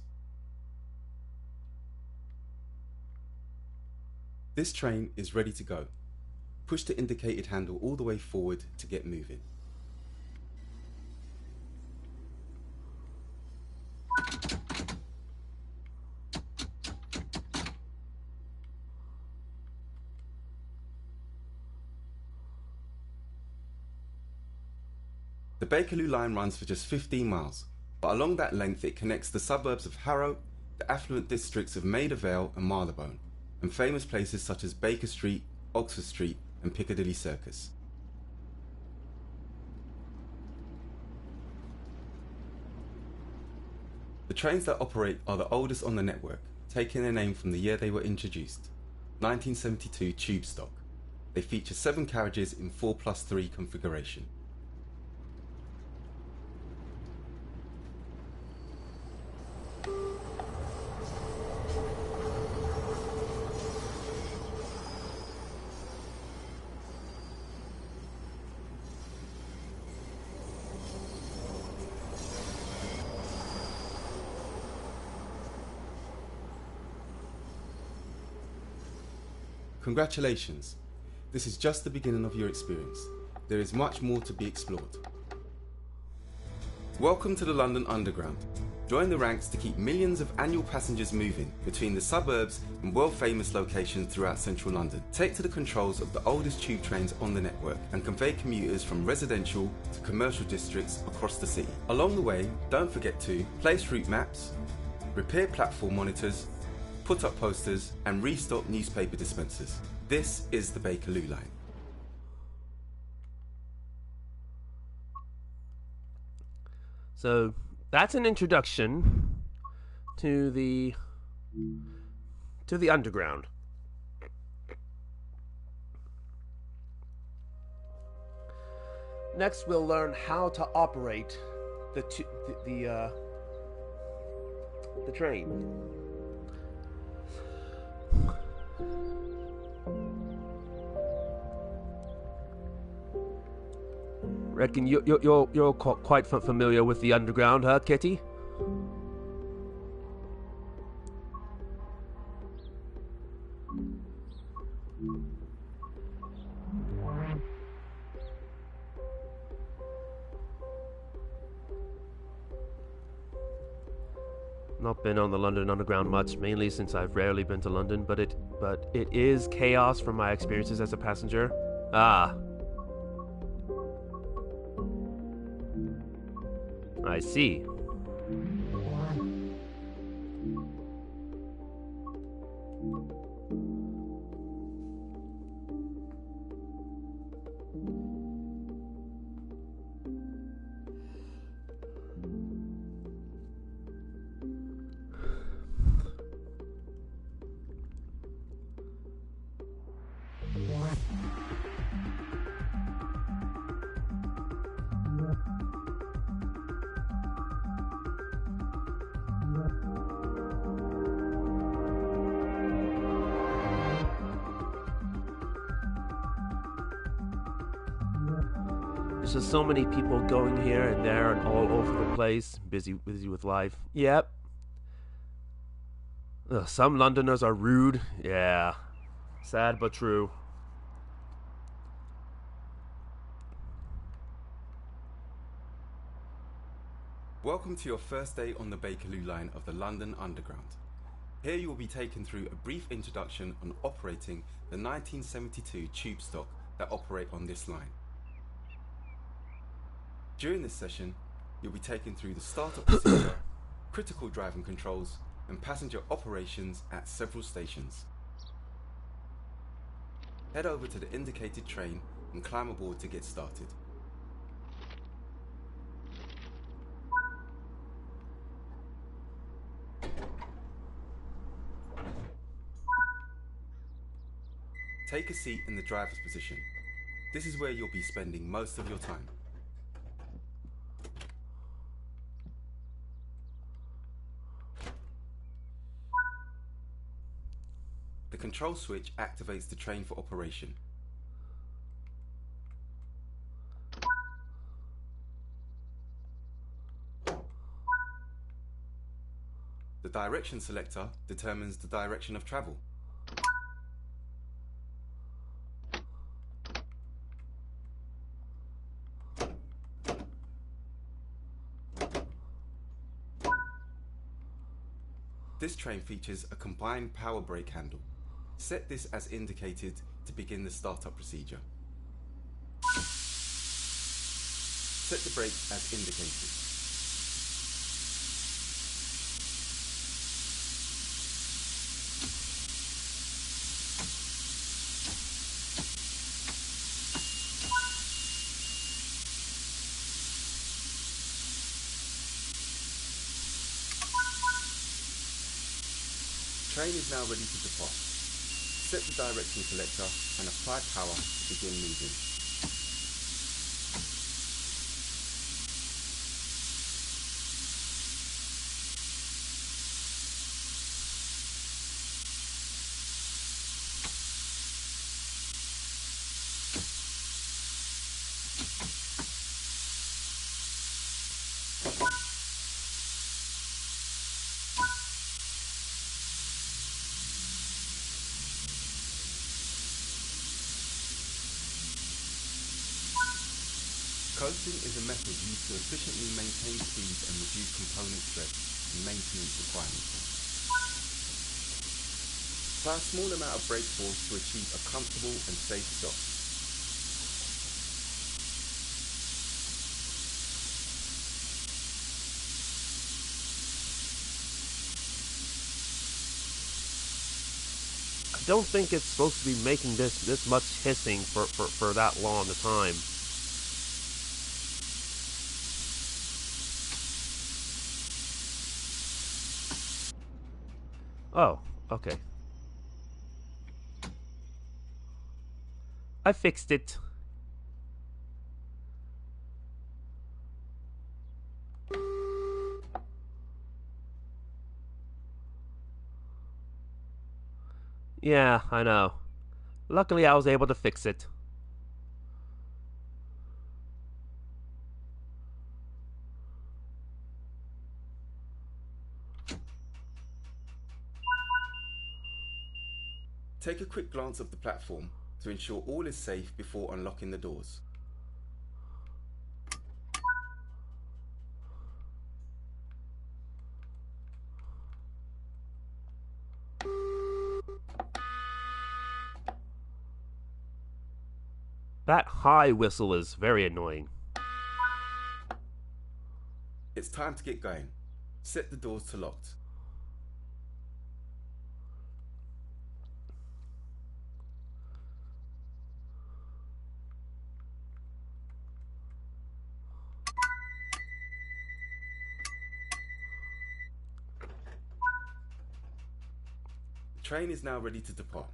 This train is ready to go. Push the indicated handle all the way forward to get moving. The Bakerloo line runs for just 15 miles, but along that length it connects the suburbs of Harrow, the affluent districts of Maida Vale and Marylebone, and famous places such as Baker Street, Oxford Street and Piccadilly Circus. The trains that operate are the oldest on the network, taking their name from the year they were introduced, 1972 tube stock. They feature 7 carriages in 4+3 configuration. Congratulations! This is just the beginning of your experience. There is much more to be explored. Welcome to the London Underground. Join the ranks to keep millions of annual passengers moving between the suburbs and world-famous locations throughout central London. Take to the controls of the oldest tube trains on the network and convey commuters from residential to commercial districts across the city. Along the way, don't forget to place route maps, repair platform monitors, put up posters and restock newspaper dispensers. This is the Bakerloo line. So that's an introduction to the underground. Next, we'll learn how to operate the train. Reckon you're quite familiar with the underground, huh, Kitty? Not been on the London Underground much, mainly since I've rarely been to London, but it is chaos from my experiences as a passenger. Ah. I see. There's just so many people going here and there and all over the place, busy with life. Yep. Ugh, some Londoners are rude. Yeah. Sad but true. Welcome to your first day on the Bakerloo line of the London Underground. Here you will be taken through a brief introduction on operating the 1972 tube stock that operate on this line. During this session, you'll be taken through the startup procedure, critical driving controls, and passenger operations at several stations. Head over to the indicated train and climb aboard to get started. Take a seat in the driver's position. This is where you'll be spending most of your time. The control switch activates the train for operation. The direction selector determines the direction of travel. This train features a combined power brake handle. Set this as indicated to begin the startup procedure. Set the brake as indicated. Train is now ready to depart. Set the direction selector and apply power to begin moving. Coasting is a method used to efficiently maintain speed and reduce component stress and maintenance requirements. Apply a small amount of brake force to achieve a comfortable and safe stop. I don't think it's supposed to be making this much hissing for that long a time. Oh, okay. I fixed it. Yeah, I know. Luckily, I was able to fix it. Take a quick glance of the platform to ensure all is safe before unlocking the doors. That high whistle is very annoying. It's time to get going. Set the doors to locked. The train is now ready to depart.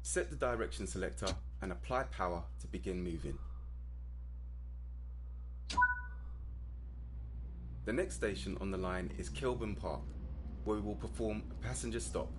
Set the direction selector and apply power to begin moving. The next station on the line is Kilburn Park, where we will perform a passenger stop.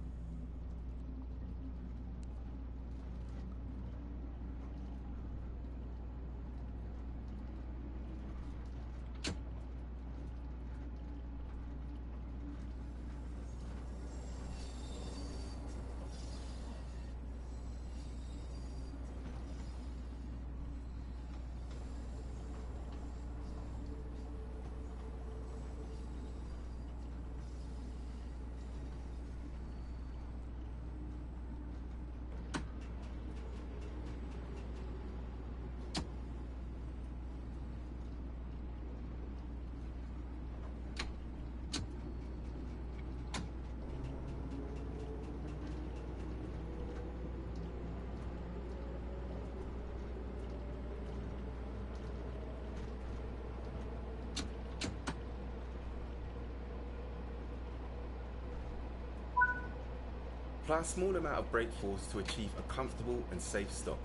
Apply a small amount of brake force to achieve a comfortable and safe stop.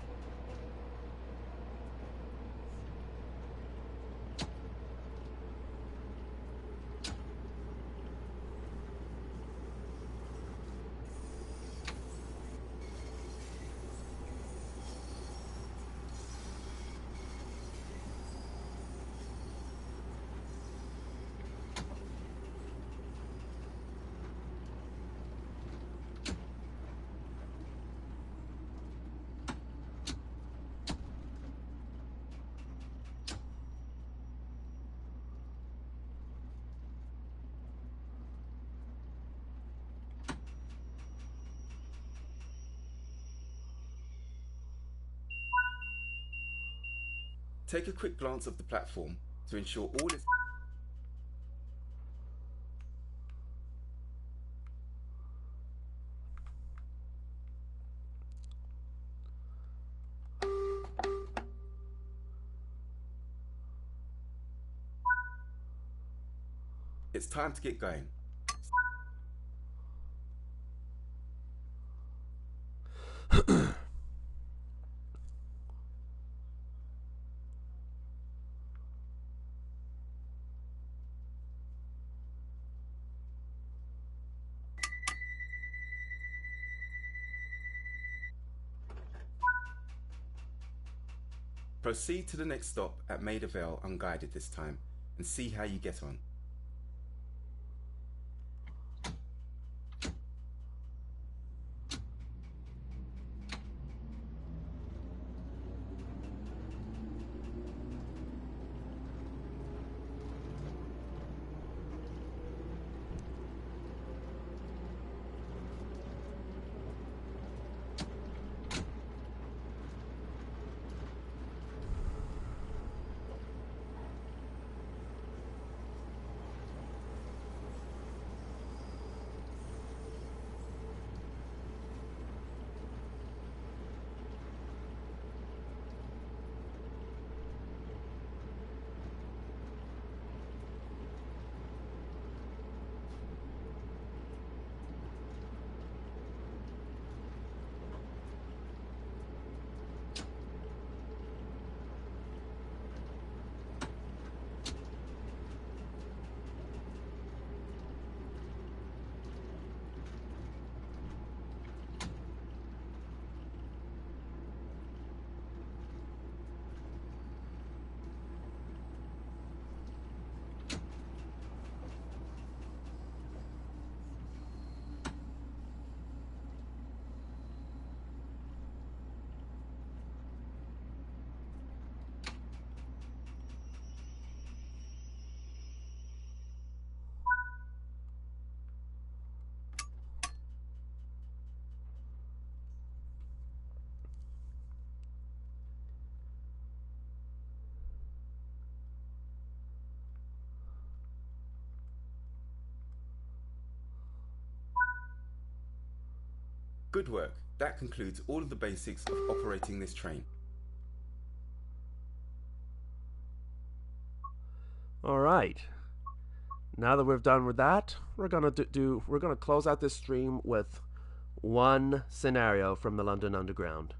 Take a quick glance of the platform to ensure all is... It's time to get going. Proceed to the next stop at Maida Vale unguided this time and see how you get on. Good work. That concludes all of the basics of operating this train. All right. Now that we've done with that, we're gonna close out this stream with one scenario from the London Underground.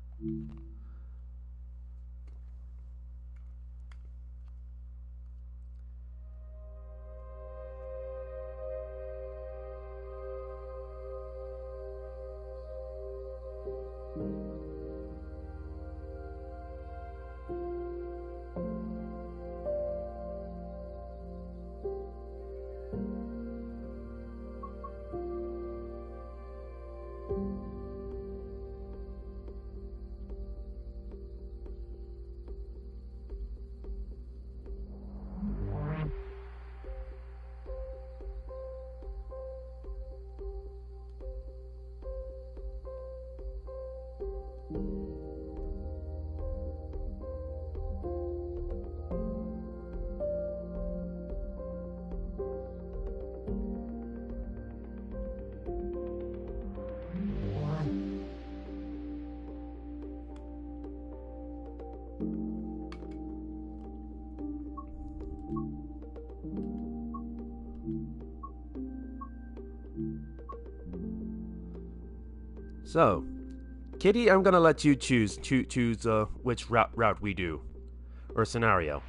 So, Kitty, I'm gonna let you choose which route we do, or scenario.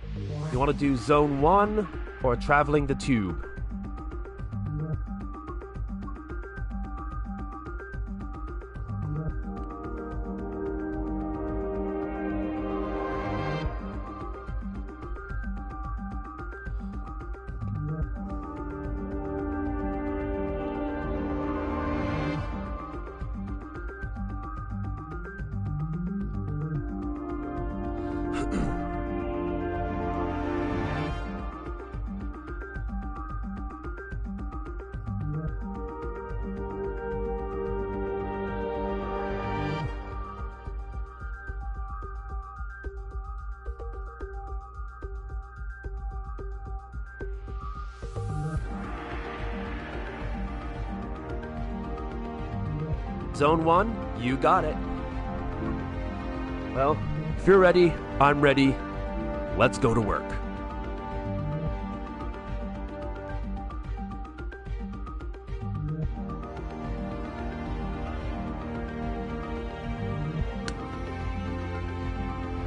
You want to do Zone 1 or traveling the tube? Zone 1, you got it. Well, if you're ready, I'm ready. Let's go to work.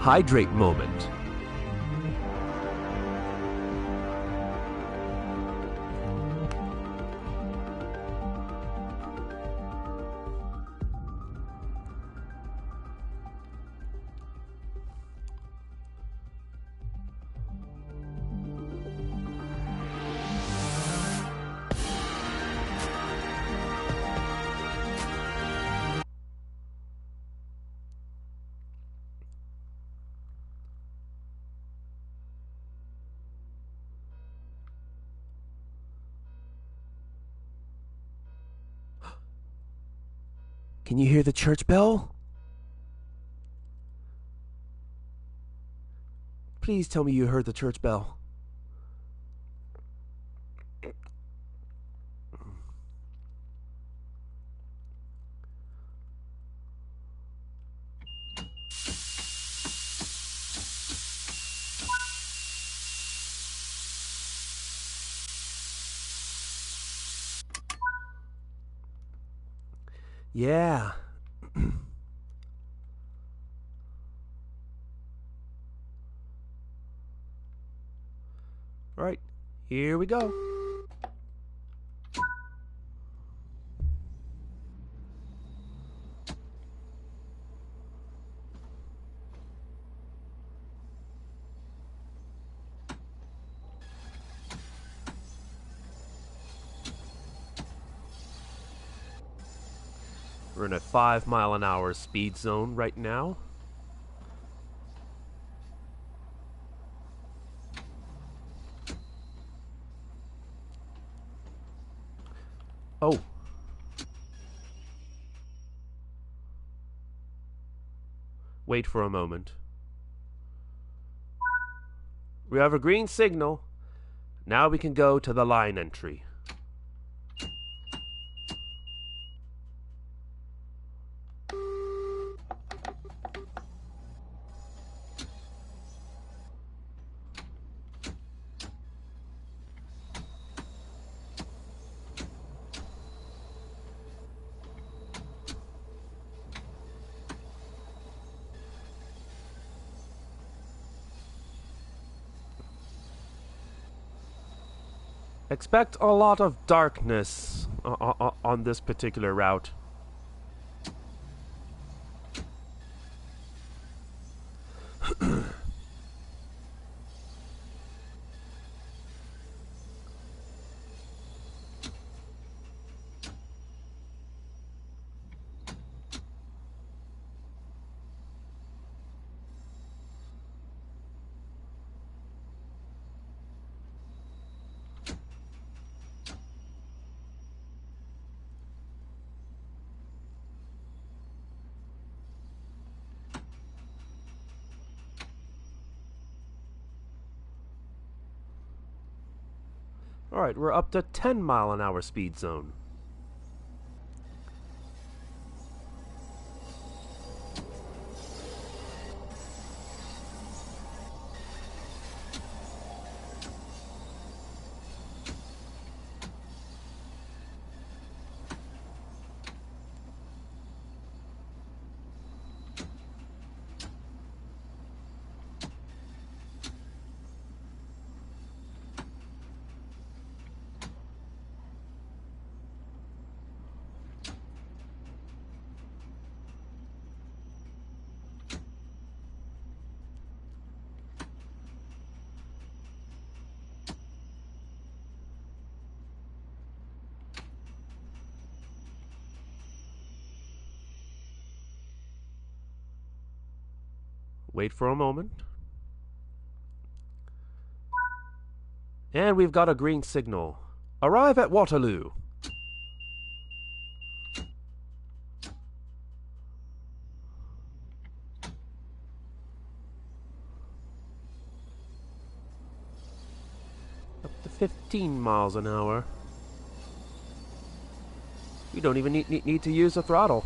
Hydrate moment. Can you hear the church bell? Please tell me you heard the church bell. Yeah. All right, here we go. We're in a 5-mile-an-hour speed zone right now. Oh. Wait for a moment. We have a green signal. Now we can go to the line entry. Expect a lot of darkness on this particular route. Alright, we're up to 10-mile-an-hour speed zone. Wait for a moment. And we've got a green signal. Arrive at Waterloo. Up to 15 miles an hour. We don't even need to use the throttle.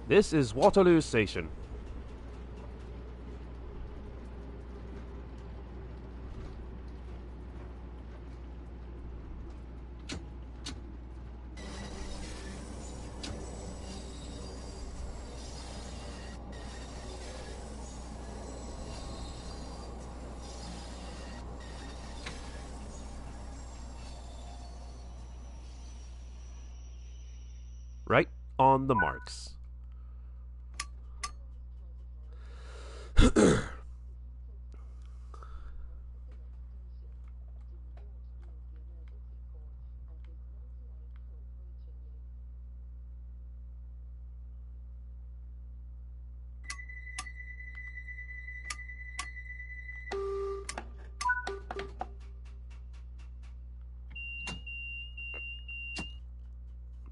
This is Waterloo Station. Right on the marks.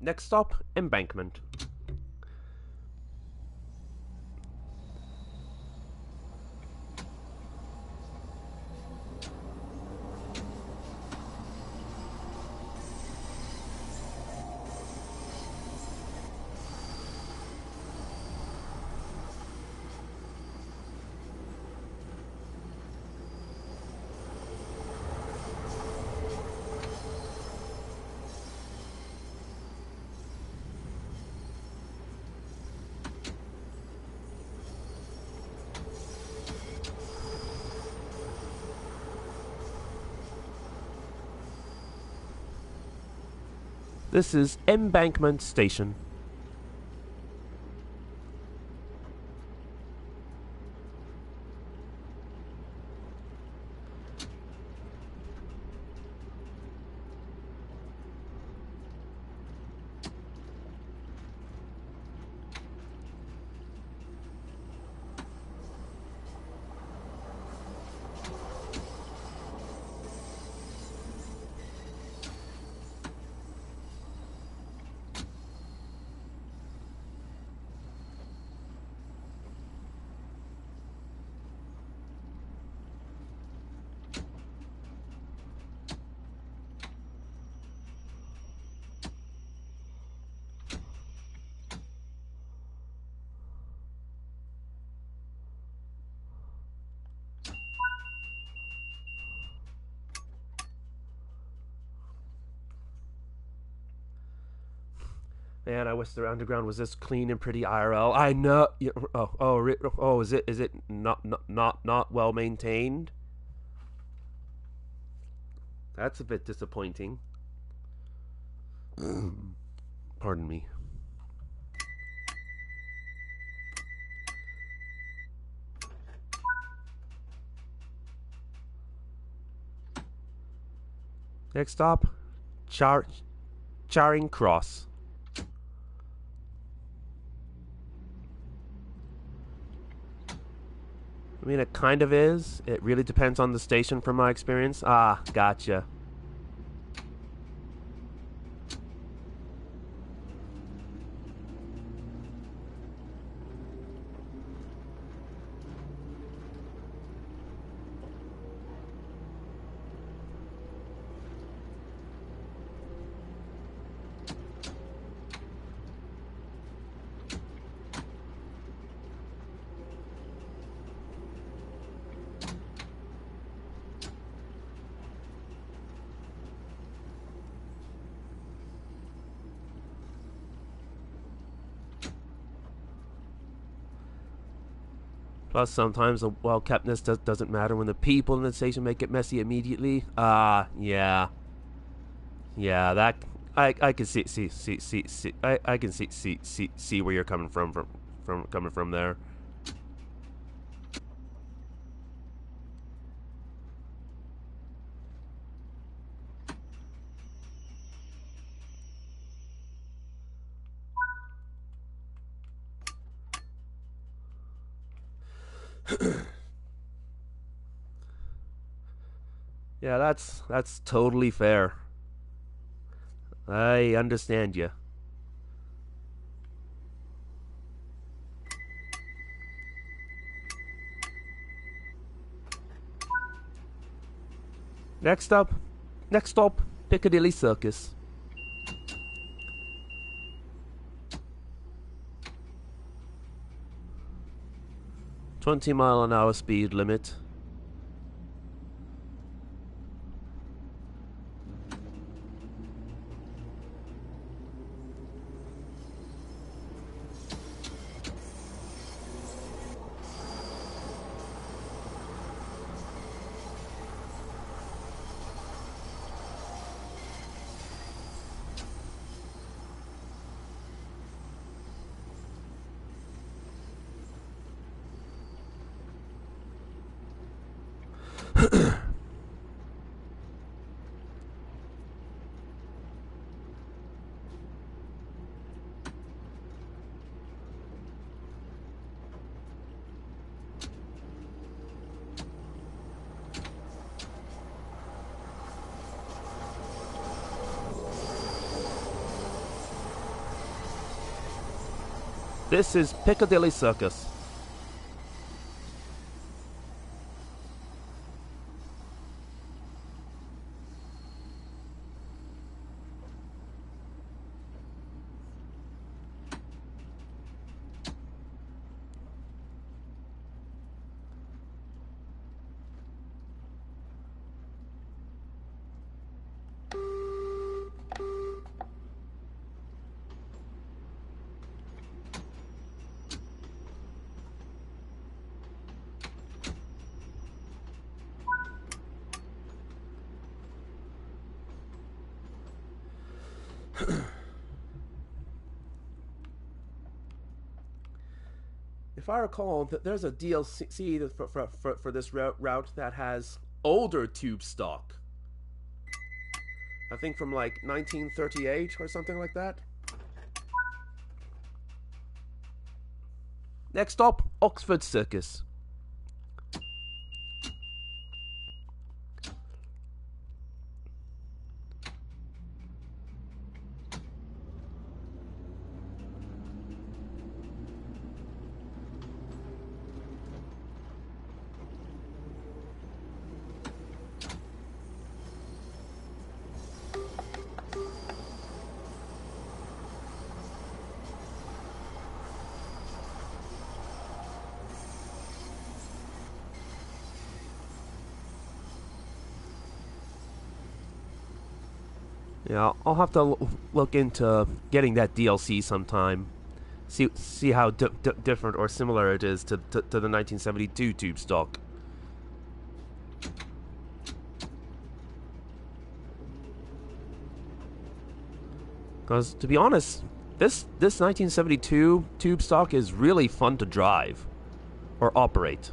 Next stop, Embankment. This is Embankment Station. Man, I wish the underground was this clean and pretty IRL. I know. Is it not well maintained? That's a bit disappointing. Pardon me. Next stop, Charing Cross. I mean, it kind of is. It really depends on the station from my experience. Ah, gotcha. Plus, sometimes the well-keptness doesn't matter when the people in the station make it messy immediately. Yeah, that I can see I can see where you're coming from there. Yeah, that's totally fair. I understand you. Next stop, Piccadilly Circus. 20-mile-an-hour speed limit. This is Piccadilly Circus. If I recall, there's a DLC for this route that has older tube stock. I think from like 1938 or something like that. Next stop, Oxford Circus. Yeah, I'll have to look into getting that DLC sometime. See how different or similar it is to the 1972 tube stock. Because to be honest, this 1972 tube stock is really fun to drive or operate.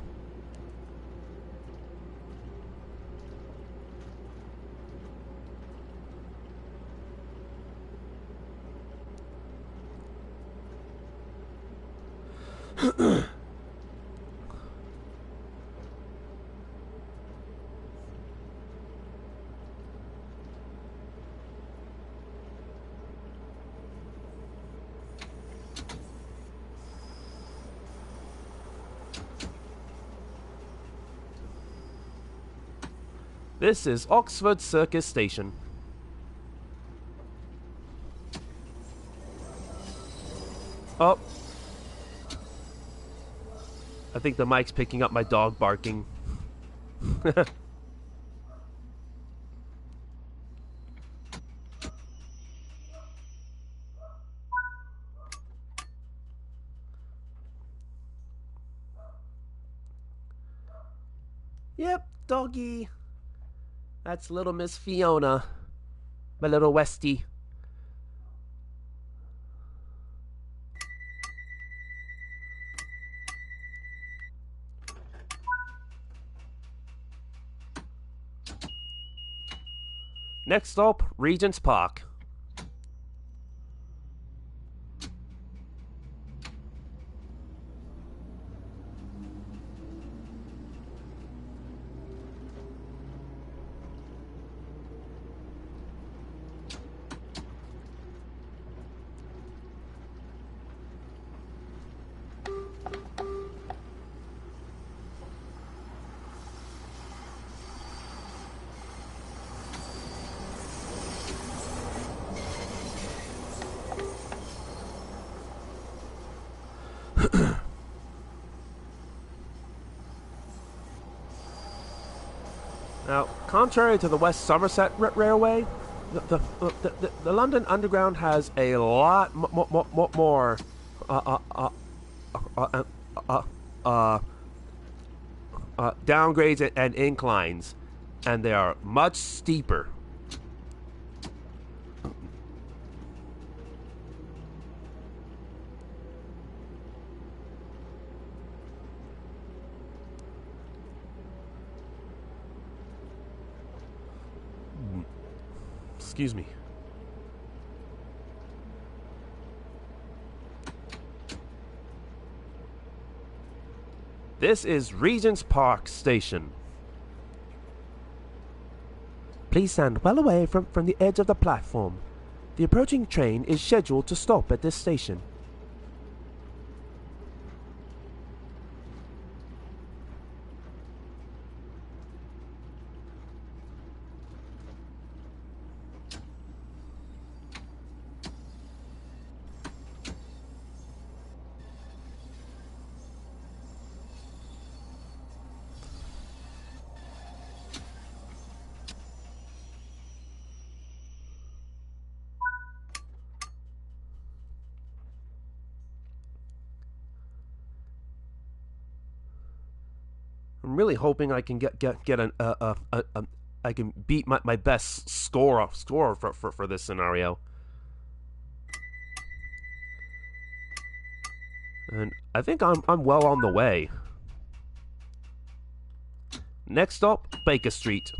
This is Oxford Circus Station. Oh. I think the mic's picking up my dog barking. Yep, doggy. That's little Miss Fiona. My little Westie. Next stop, Regent's Park. Now, contrary to the West Somerset Railway, the London Underground has a lot more downgrades and inclines, and they are much steeper. Excuse me. This is Regent's Park Station. Please stand well away from the edge of the platform. The approaching train is scheduled to stop at this station. I'm really hoping I can get an I can beat my best score for this scenario. And I think I'm well on the way. Next stop, Baker Street.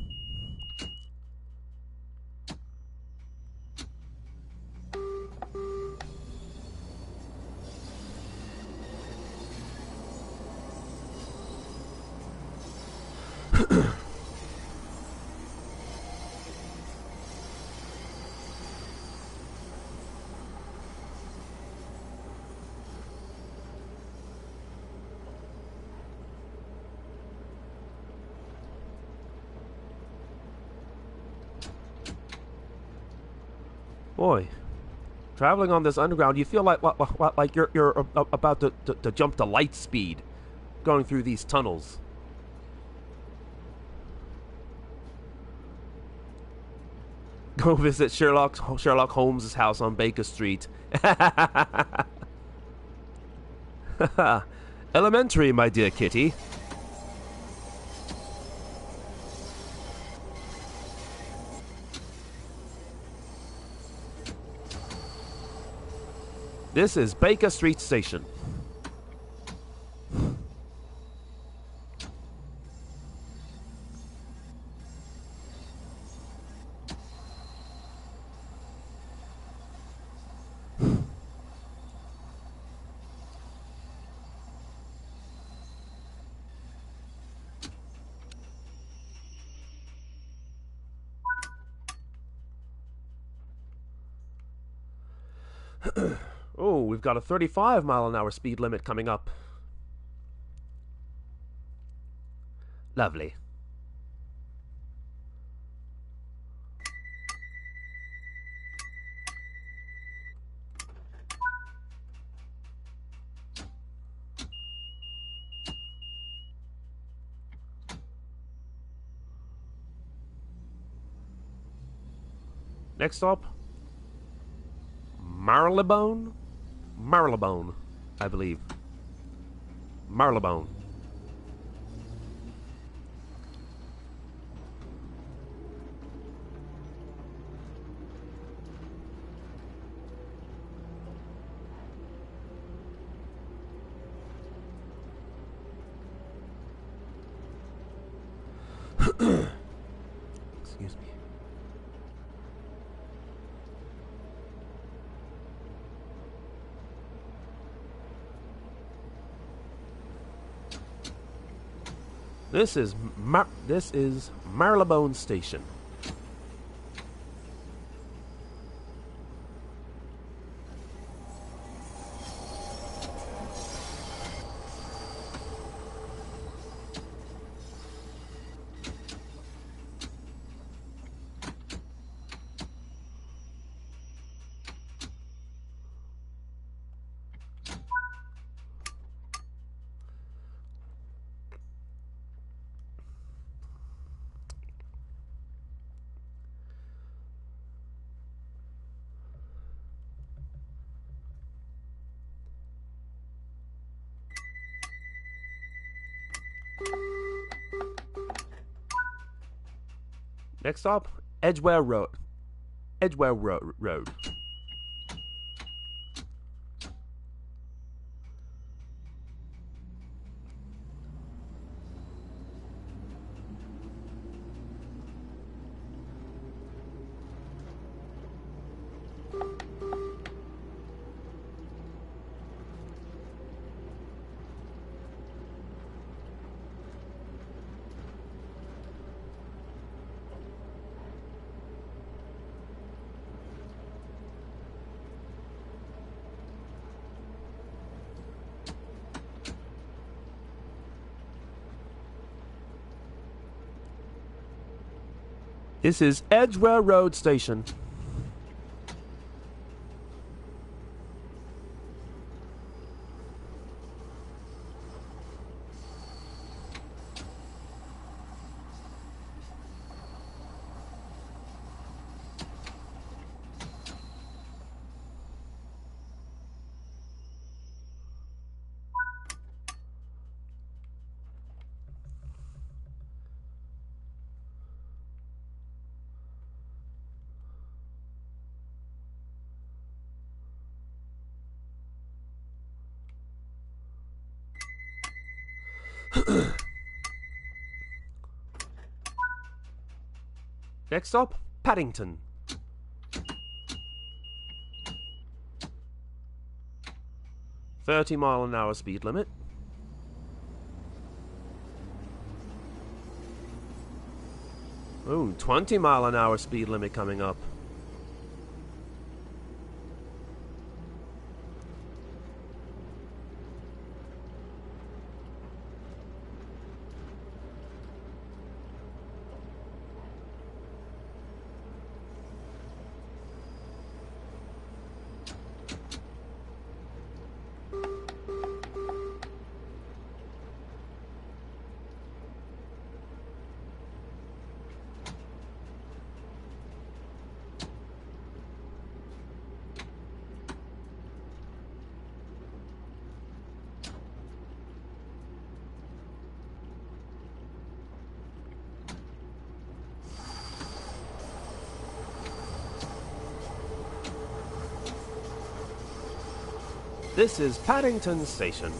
Boy, traveling on this underground, you feel like you're about to jump to light speed, going through these tunnels. Go visit Sherlock Holmes' house on Baker Street. Elementary, my dear kitty. This is Baker Street Station. Oh, we've got a 35-mile-an-hour speed limit coming up. Lovely. Next stop, Marylebone? Marylebone, I believe. Marylebone. Excuse me. This is Marylebone Station. Next stop, Edgware Road. Edgware Road. This is Edgware Road Station. Next stop, Paddington. $30-mile-an-hour speed limit. Ooh, 20-mile-an-hour speed limit coming up. This is Paddington Station.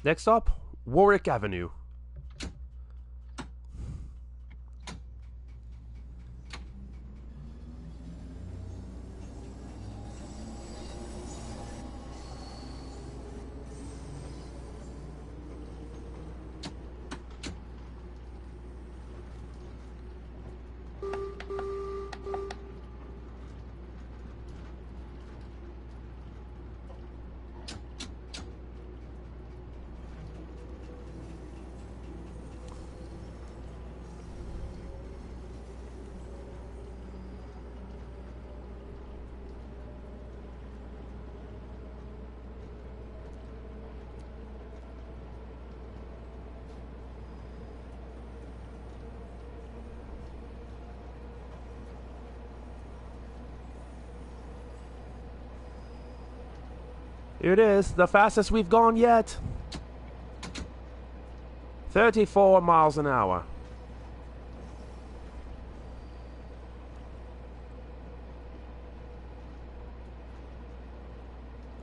Next stop, Warwick Avenue. Here it is, the fastest we've gone yet. 34 miles an hour.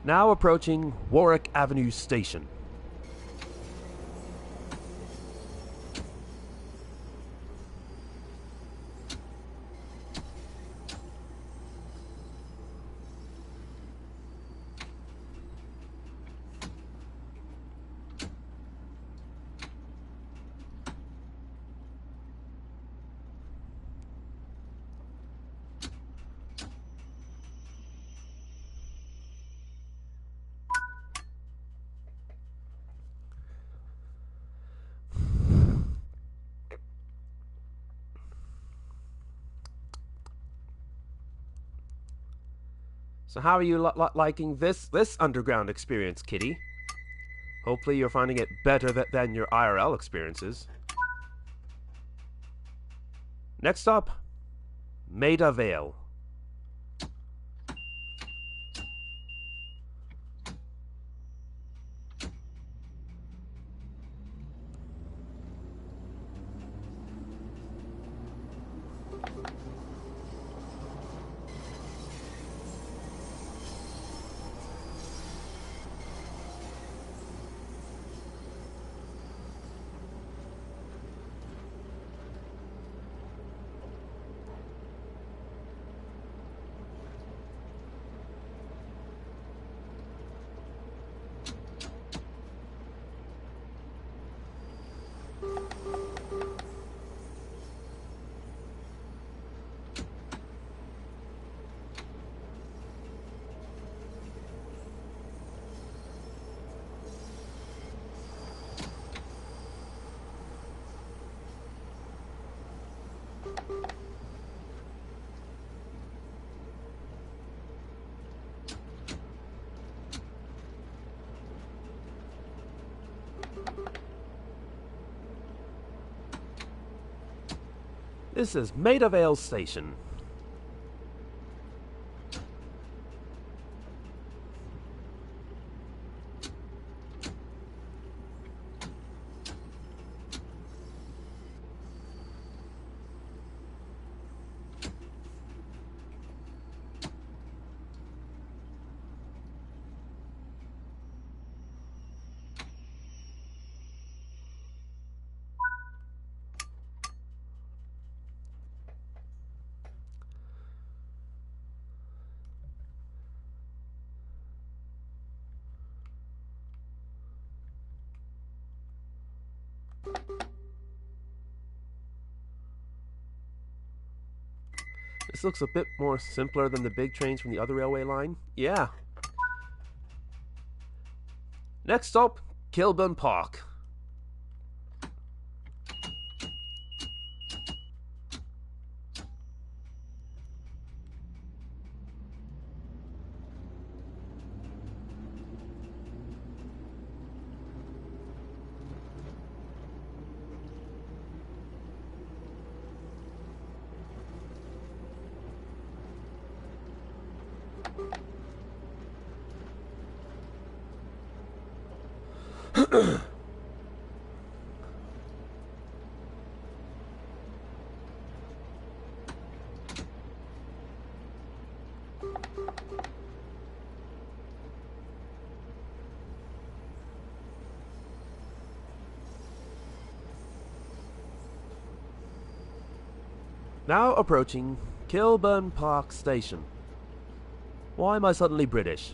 Now approaching Warwick Avenue Station. So how are you liking this underground experience, Kitty? Hopefully you're finding it better than your IRL experiences. Next stop, Maida Vale. This is Maida Vale Station. This looks a bit more simpler than the big trains from the other railway line. Yeah. Next stop, Kilburn Park. Now approaching Kilburn Park Station. Why am I suddenly British?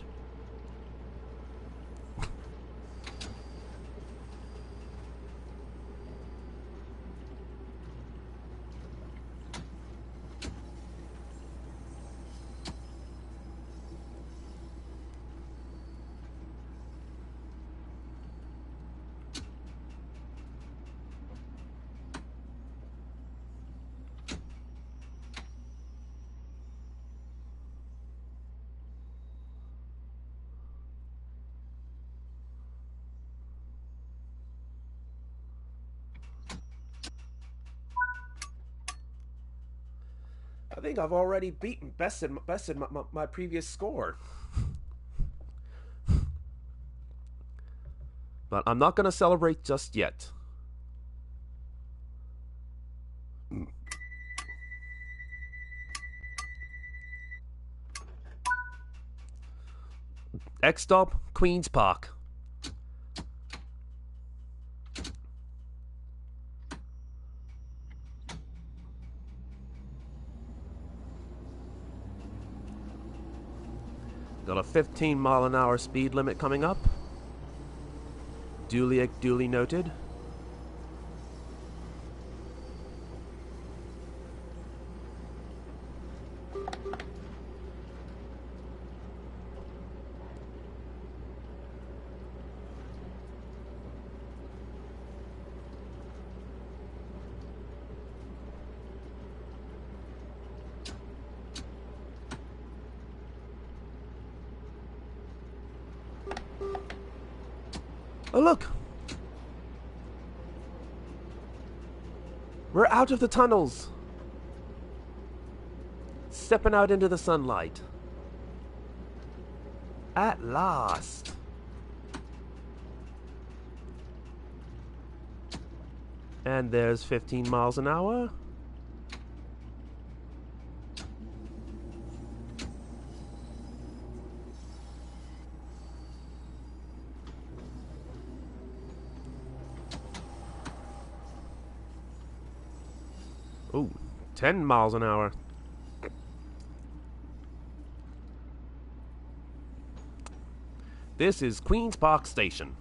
I think I've already bested my previous score. But I'm not going to celebrate just yet. Next stop, Queen's Park. Got a 15-mile-an-hour speed limit coming up. Duly noted. Oh, look! We're out of the tunnels! Stepping out into the sunlight. At last! And there's 15 miles an hour. Ooh, 10 miles an hour. This is Queen's Park Station.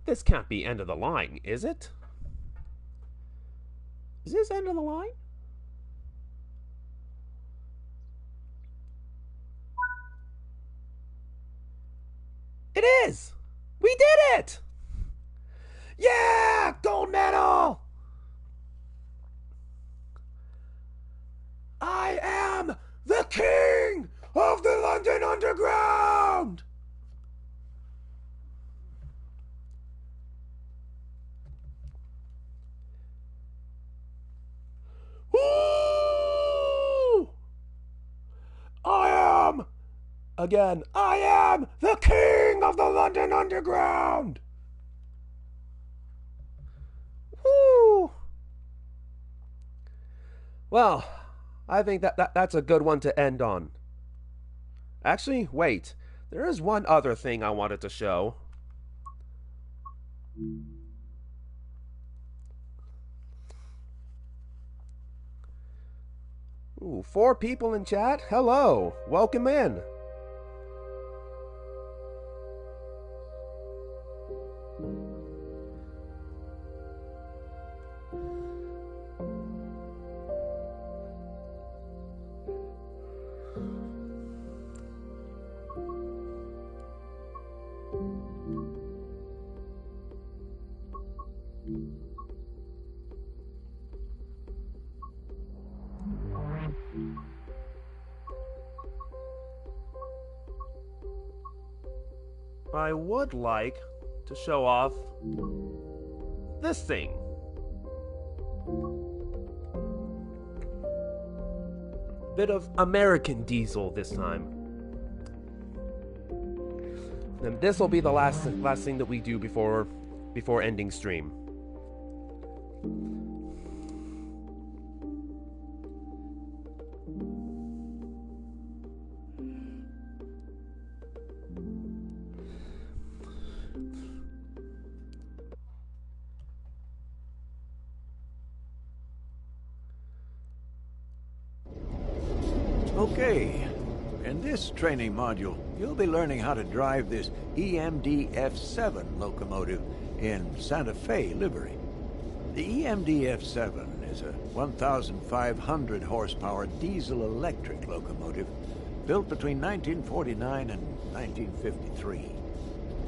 This can't be end of the line, is it? Is this end of the line? It is! We did it! Yeah! Gold medal! I am the king of the London Underground! Woo! I am the king of the London Underground! Woo! Well, I think that's a good one to end on. Actually, wait. There is one other thing I wanted to show. Ooh, 4 people in chat? Hello. Welcome in. I would like to show off this thing. Bit of American diesel this time. And this will be the last thing that we do before ending stream. Okay, in this training module, you'll be learning how to drive this EMD F7 locomotive in Santa Fe livery. The EMD F7 is a 1,500 horsepower diesel-electric locomotive built between 1949 and 1953.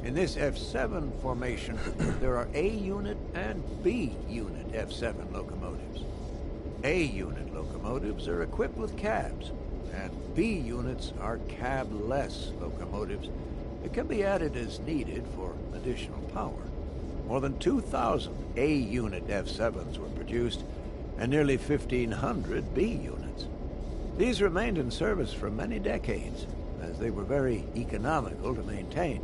In this F7 formation, there are A unit and B unit F7 locomotives. A unit locomotives are equipped with cabs, and B units are cab-less locomotives that can be added as needed for additional power. More than 2,000 A unit F7s were produced, and nearly 1,500 B units. These remained in service for many decades, as they were very economical to maintain.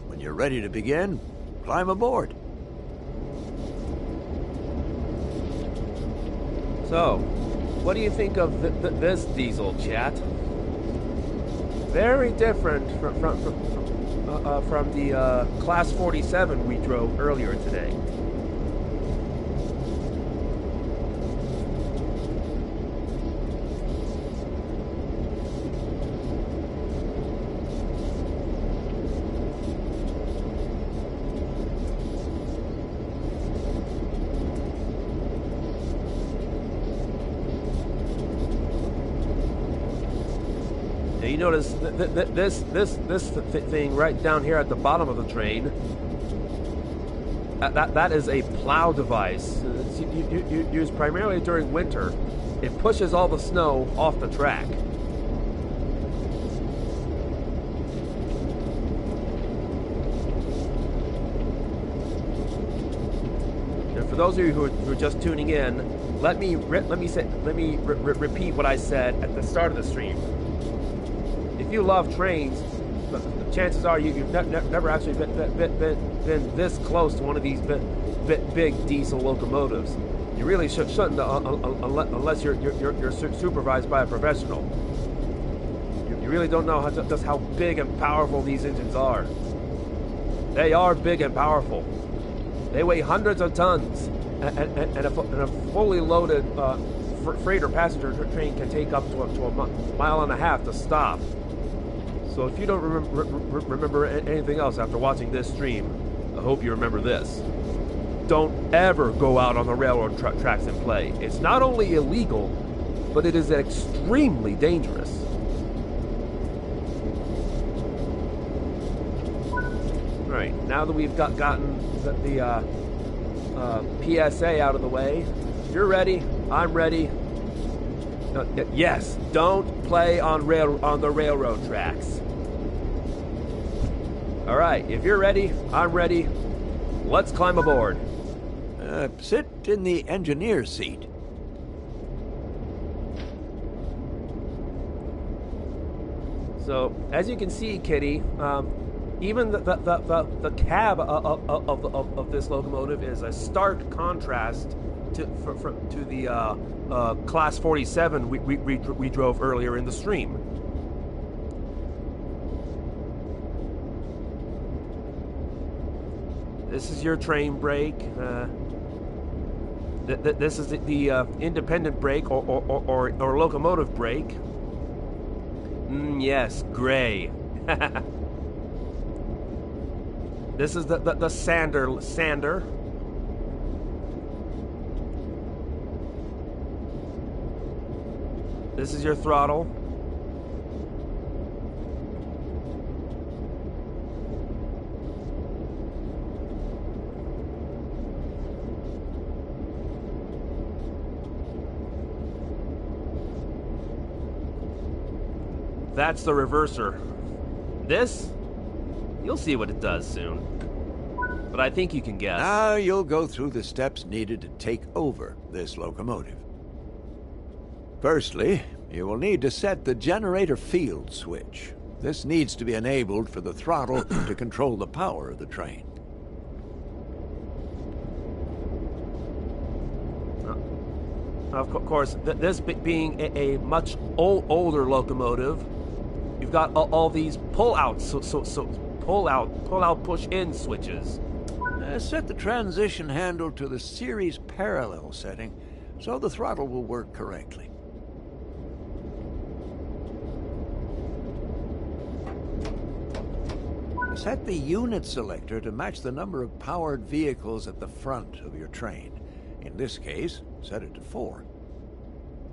When you're ready to begin, climb aboard. So, what do you think of this diesel, chat? Very different from the Class 47 we drove earlier today. You notice this thing right down here at the bottom of the train. That is a plow device. It's used primarily during winter. It pushes all the snow off the track. And for those of you who are just tuning in, let me repeat what I said at the start of the stream. If you love trains, the chances are you've never actually been this close to one of these big diesel locomotives. You really shouldn't unless you're supervised by a professional. You really don't know just how big and powerful these engines are. They are big and powerful. They weigh hundreds of tons, and a fully loaded freighter passenger train can take up to a mile and a half to stop. So if you don't remember anything else after watching this stream, I hope you remember this. Don't ever go out on the railroad tracks and play. It's not only illegal, but it is extremely dangerous. Alright, now that we've gotten the PSA out of the way, you're ready, I'm ready. Yes, don't play on the railroad tracks. Alright, if you're ready, I'm ready. Let's climb aboard. Sit in the engineer's seat. So, as you can see, Kitty, even the cab of this locomotive is a stark contrast to the Class 47 we drove earlier in the stream. This is your train brake. This is the independent brake or locomotive brake. Yes, gray. This is the sander. This is your throttle. That's the reverser. This, you'll see what it does soon. But I think you can guess. Now you'll go through the steps needed to take over this locomotive. Firstly, you will need to set the generator field switch. This needs to be enabled for the throttle to control the power of the train. Of course, this being a much older locomotive, you've got all these pull-outs, so pull-out, push-in switches. Set the transition handle to the series parallel setting so the throttle will work correctly. Set the unit selector to match the number of powered vehicles at the front of your train. In this case, set it to 4.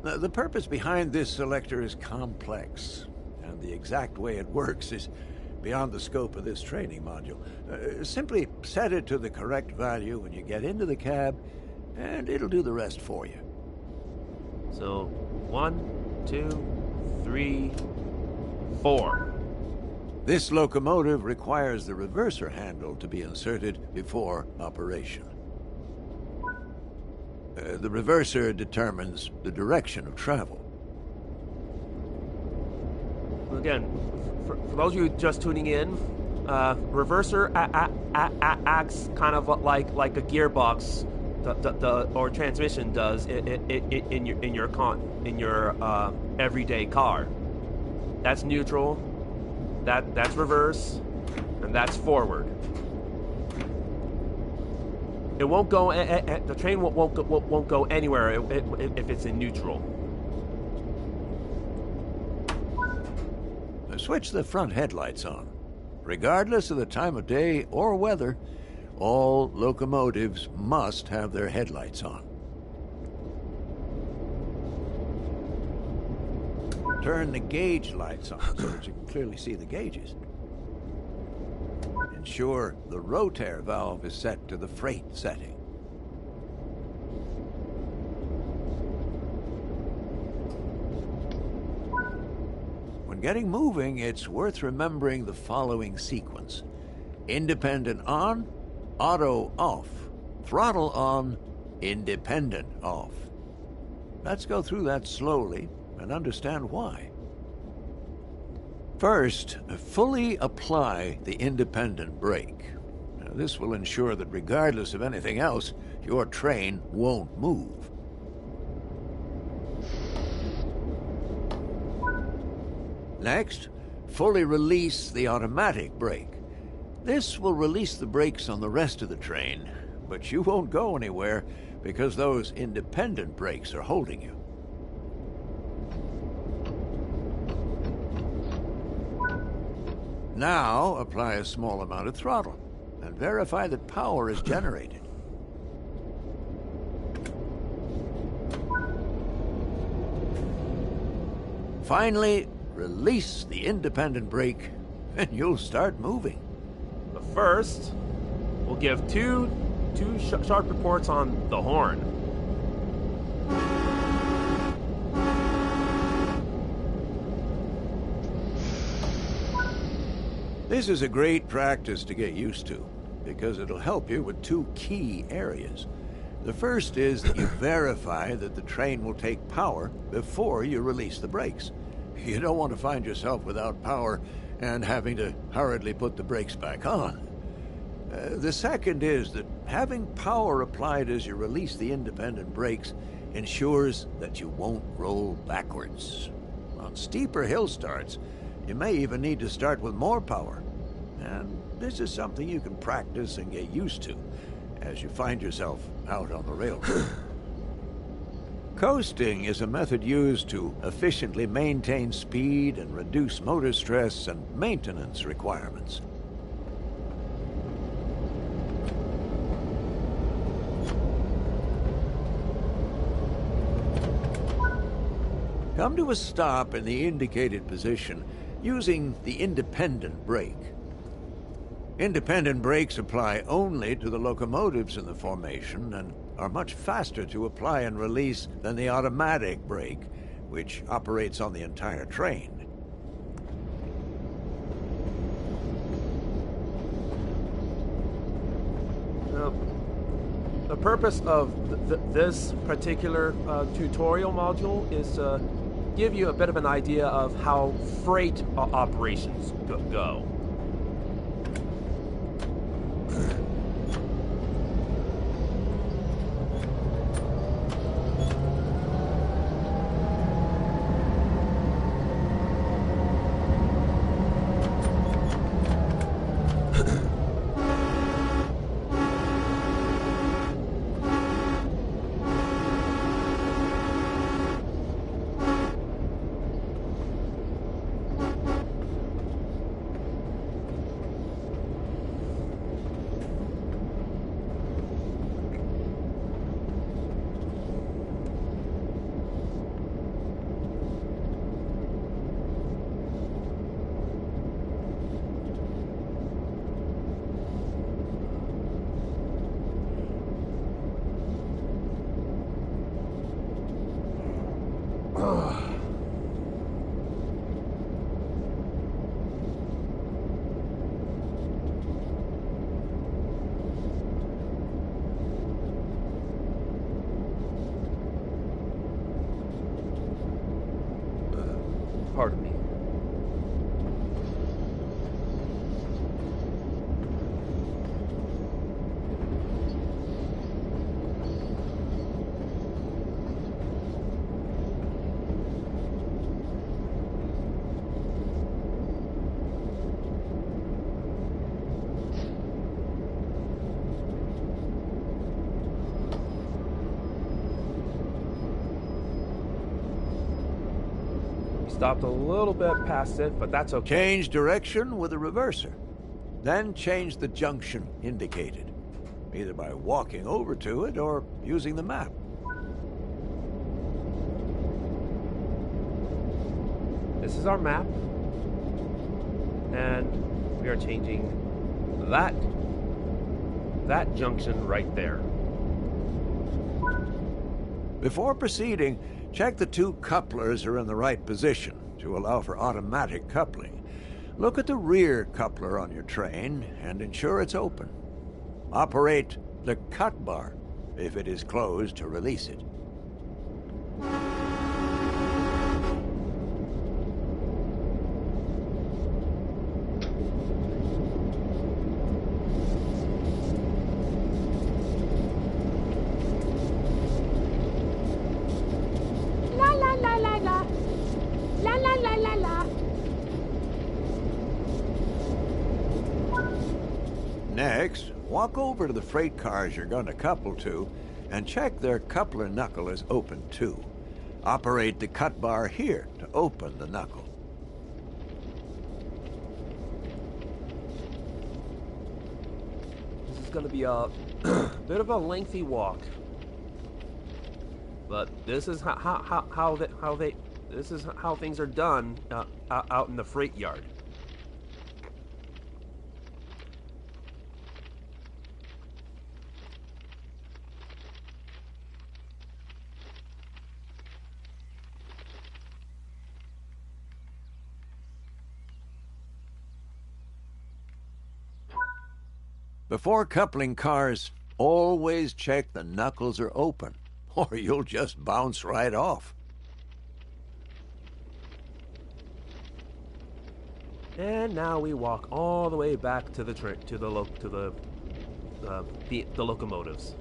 The purpose behind this selector is complex, and the exact way it works is beyond the scope of this training module. Simply set it to the correct value when you get into the cab, and it'll do the rest for you. So, 1, 2, 3, 4. This locomotive requires the reverser handle to be inserted before operation. The reverser determines the direction of travel. Again, for those of you just tuning in, reverser acts kind of like a gearbox or transmission does in your everyday car. That's neutral, that's reverse, and that's forward. It won't go. The train won't go anywhere if it's in neutral. Switch the front headlights on. Regardless of the time of day or weather, all locomotives must have their headlights on. Turn the gauge lights on so that you can clearly see the gauges. Ensure the rotaire valve is set to the freight setting. When getting moving, it's worth remembering the following sequence: independent on, auto off, throttle on, independent off. Let's go through that slowly and understand why. First, fully apply the independent brake. Now, this will ensure that regardless of anything else, your train won't move. Next, fully release the automatic brake. This will release the brakes on the rest of the train, but you won't go anywhere because those independent brakes are holding you. Now, apply a small amount of throttle and verify that power is generated. Finally, release the independent brake and you'll start moving. But first, we'll give two sharp reports on the horn. This is a great practice to get used to, because it'll help you with two key areas. The first is that you verify that the train will take power before you release the brakes. You don't want to find yourself without power and having to hurriedly put the brakes back on. The second is that having power applied as you release the independent brakes ensures that you won't roll backwards. On steeper hill starts, you may even need to start with more power. And this is something you can practice and get used to as you find yourself out on the railroad. Coasting is a method used to efficiently maintain speed and reduce motor stress and maintenance requirements. Come to a stop in the indicated position using the independent brake. Independent brakes apply only to the locomotives in the formation and are much faster to apply and release than the automatic brake, which operates on the entire train. The purpose of this particular tutorial module is to give you a bit of an idea of how freight operations go. Pardon me. Stopped a little bit past it, but that's okay. Change direction with a reverser. Then change the junction indicated, either by walking over to it or using the map. This is our map, and we are changing that junction right there. Before proceeding, check the two couplers are in the right position to allow for automatic coupling. Look at the rear coupler on your train and ensure it's open. Operate the cut bar if it is closed to release it. Next, walk over to the freight cars you're going to couple to and check their coupler knuckle is open too. Operate the cut bar here to open the knuckle. gonna be a bit of a lengthy walk. But this is this is how things are done out in the freight yard. Before coupling cars, always check the knuckles are open, or you'll just bounce right off. And now we walk all the way back to the locomotives.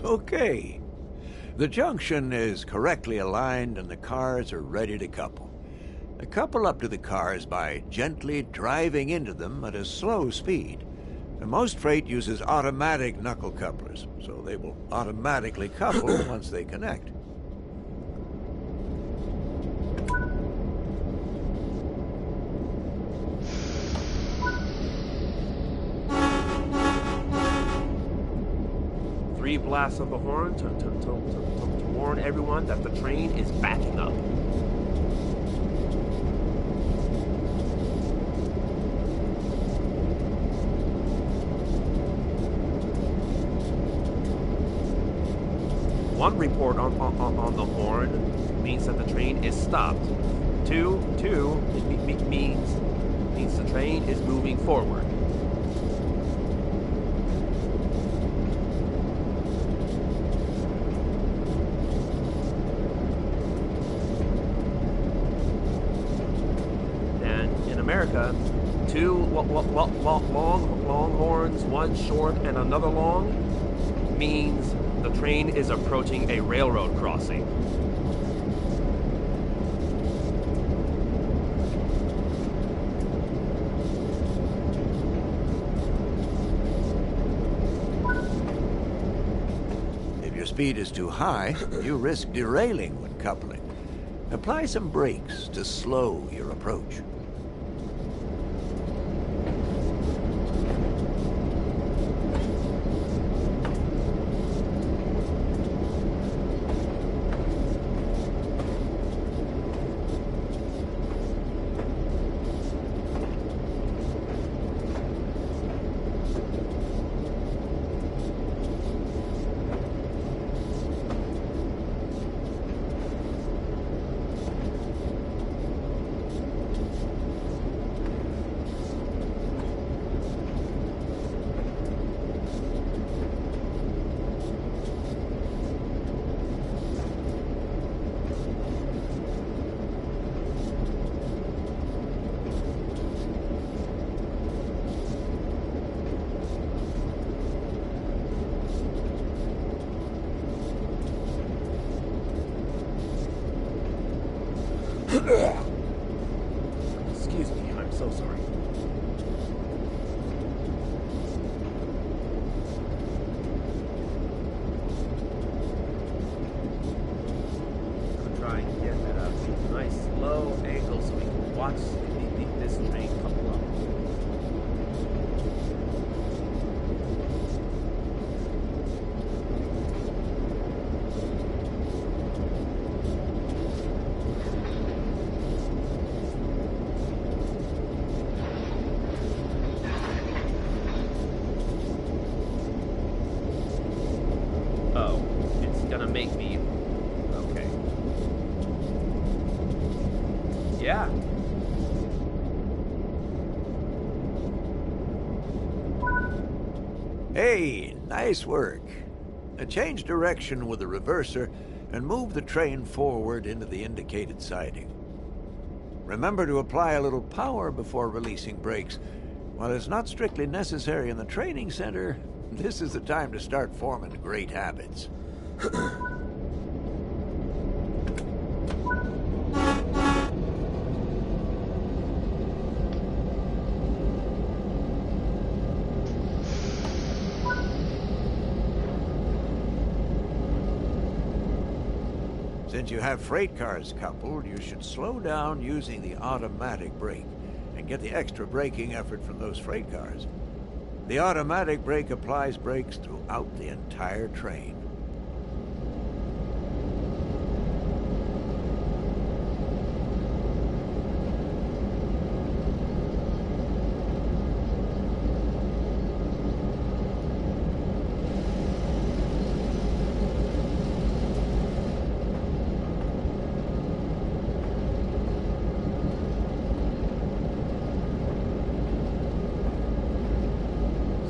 Okay. The junction is correctly aligned and the cars are ready to couple. Couple up to the cars by gently driving into them at a slow speed. And most freight uses automatic knuckle couplers, so they will automatically couple once they connect. Three blasts of the horn to warn everyone that the train is backing up. One report on the horn means that the train is stopped. Two means the train is moving forward. America, two long horns, one short and another long, means the train is approaching a railroad crossing. If your speed is too high, you risk derailing when coupling. Apply some brakes to slow your approach. Excuse me, I'm so sorry. I'm trying to get at a nice low angle so we can watch this train couple up. Oh, it's gonna make me... Okay. Yeah. Hey, nice work. Change direction with the reverser and move the train forward into the indicated siding. Remember to apply a little power before releasing brakes. While it's not strictly necessary in the training center, this is the time to start forming great habits. Since you have freight cars coupled, you should slow down using the automatic brake and get the extra braking effort from those freight cars. The automatic brake applies brakes throughout the entire train.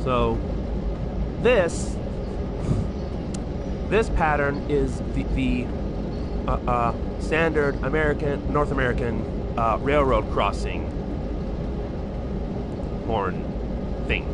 So this pattern is the standard North American railroad crossing horn thing.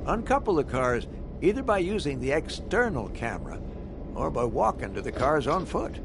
Uncouple the cars either by using the external camera or by walking to the cars on foot.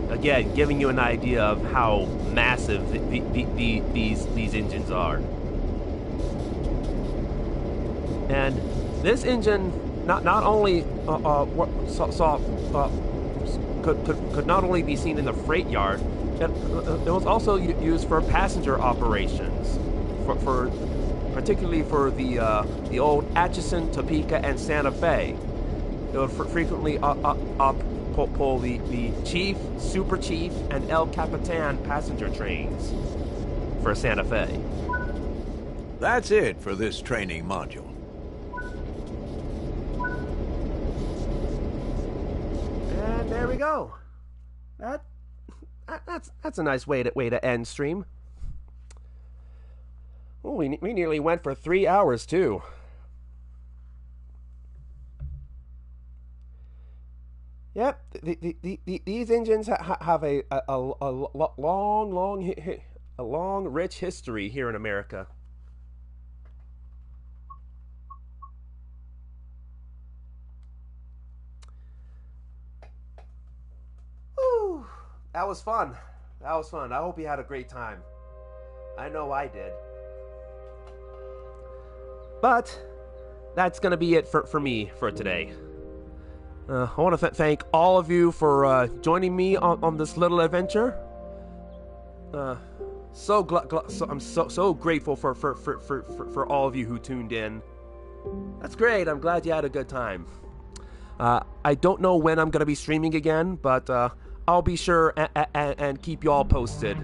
Again, giving you an idea of how massive these engines are. And this engine not only could not only be seen in the freight yard, it was also used for passenger operations, for particularly for the old Atchison, Topeka, and Santa Fe. It would frequently pull the Chief, Super Chief, and El Capitan passenger trains for Santa Fe. That's it for this training module. And there we go. That's a nice way to end stream. Oh, we nearly went for 3 hours too. Yep, these engines have a long, rich history here in America. Whew, that was fun. I hope you had a great time. I know I did. But that's gonna be it for me for today. I want to thank all of you for joining me on this little adventure. I'm so grateful for all of you who tuned in. That's great. I'm glad you had a good time. I don't know when I'm going to be streaming again, but I'll be sure and keep you all posted.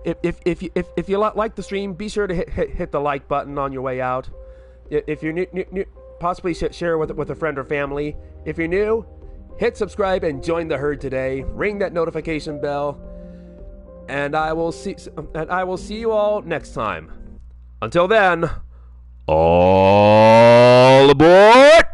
If you like the stream, be sure to hit the like button on your way out. If you're new, possibly share with a friend or family. If you're new, hit subscribe and join the herd today. Ring that notification bell, and I will see you all next time. Until then, all aboard!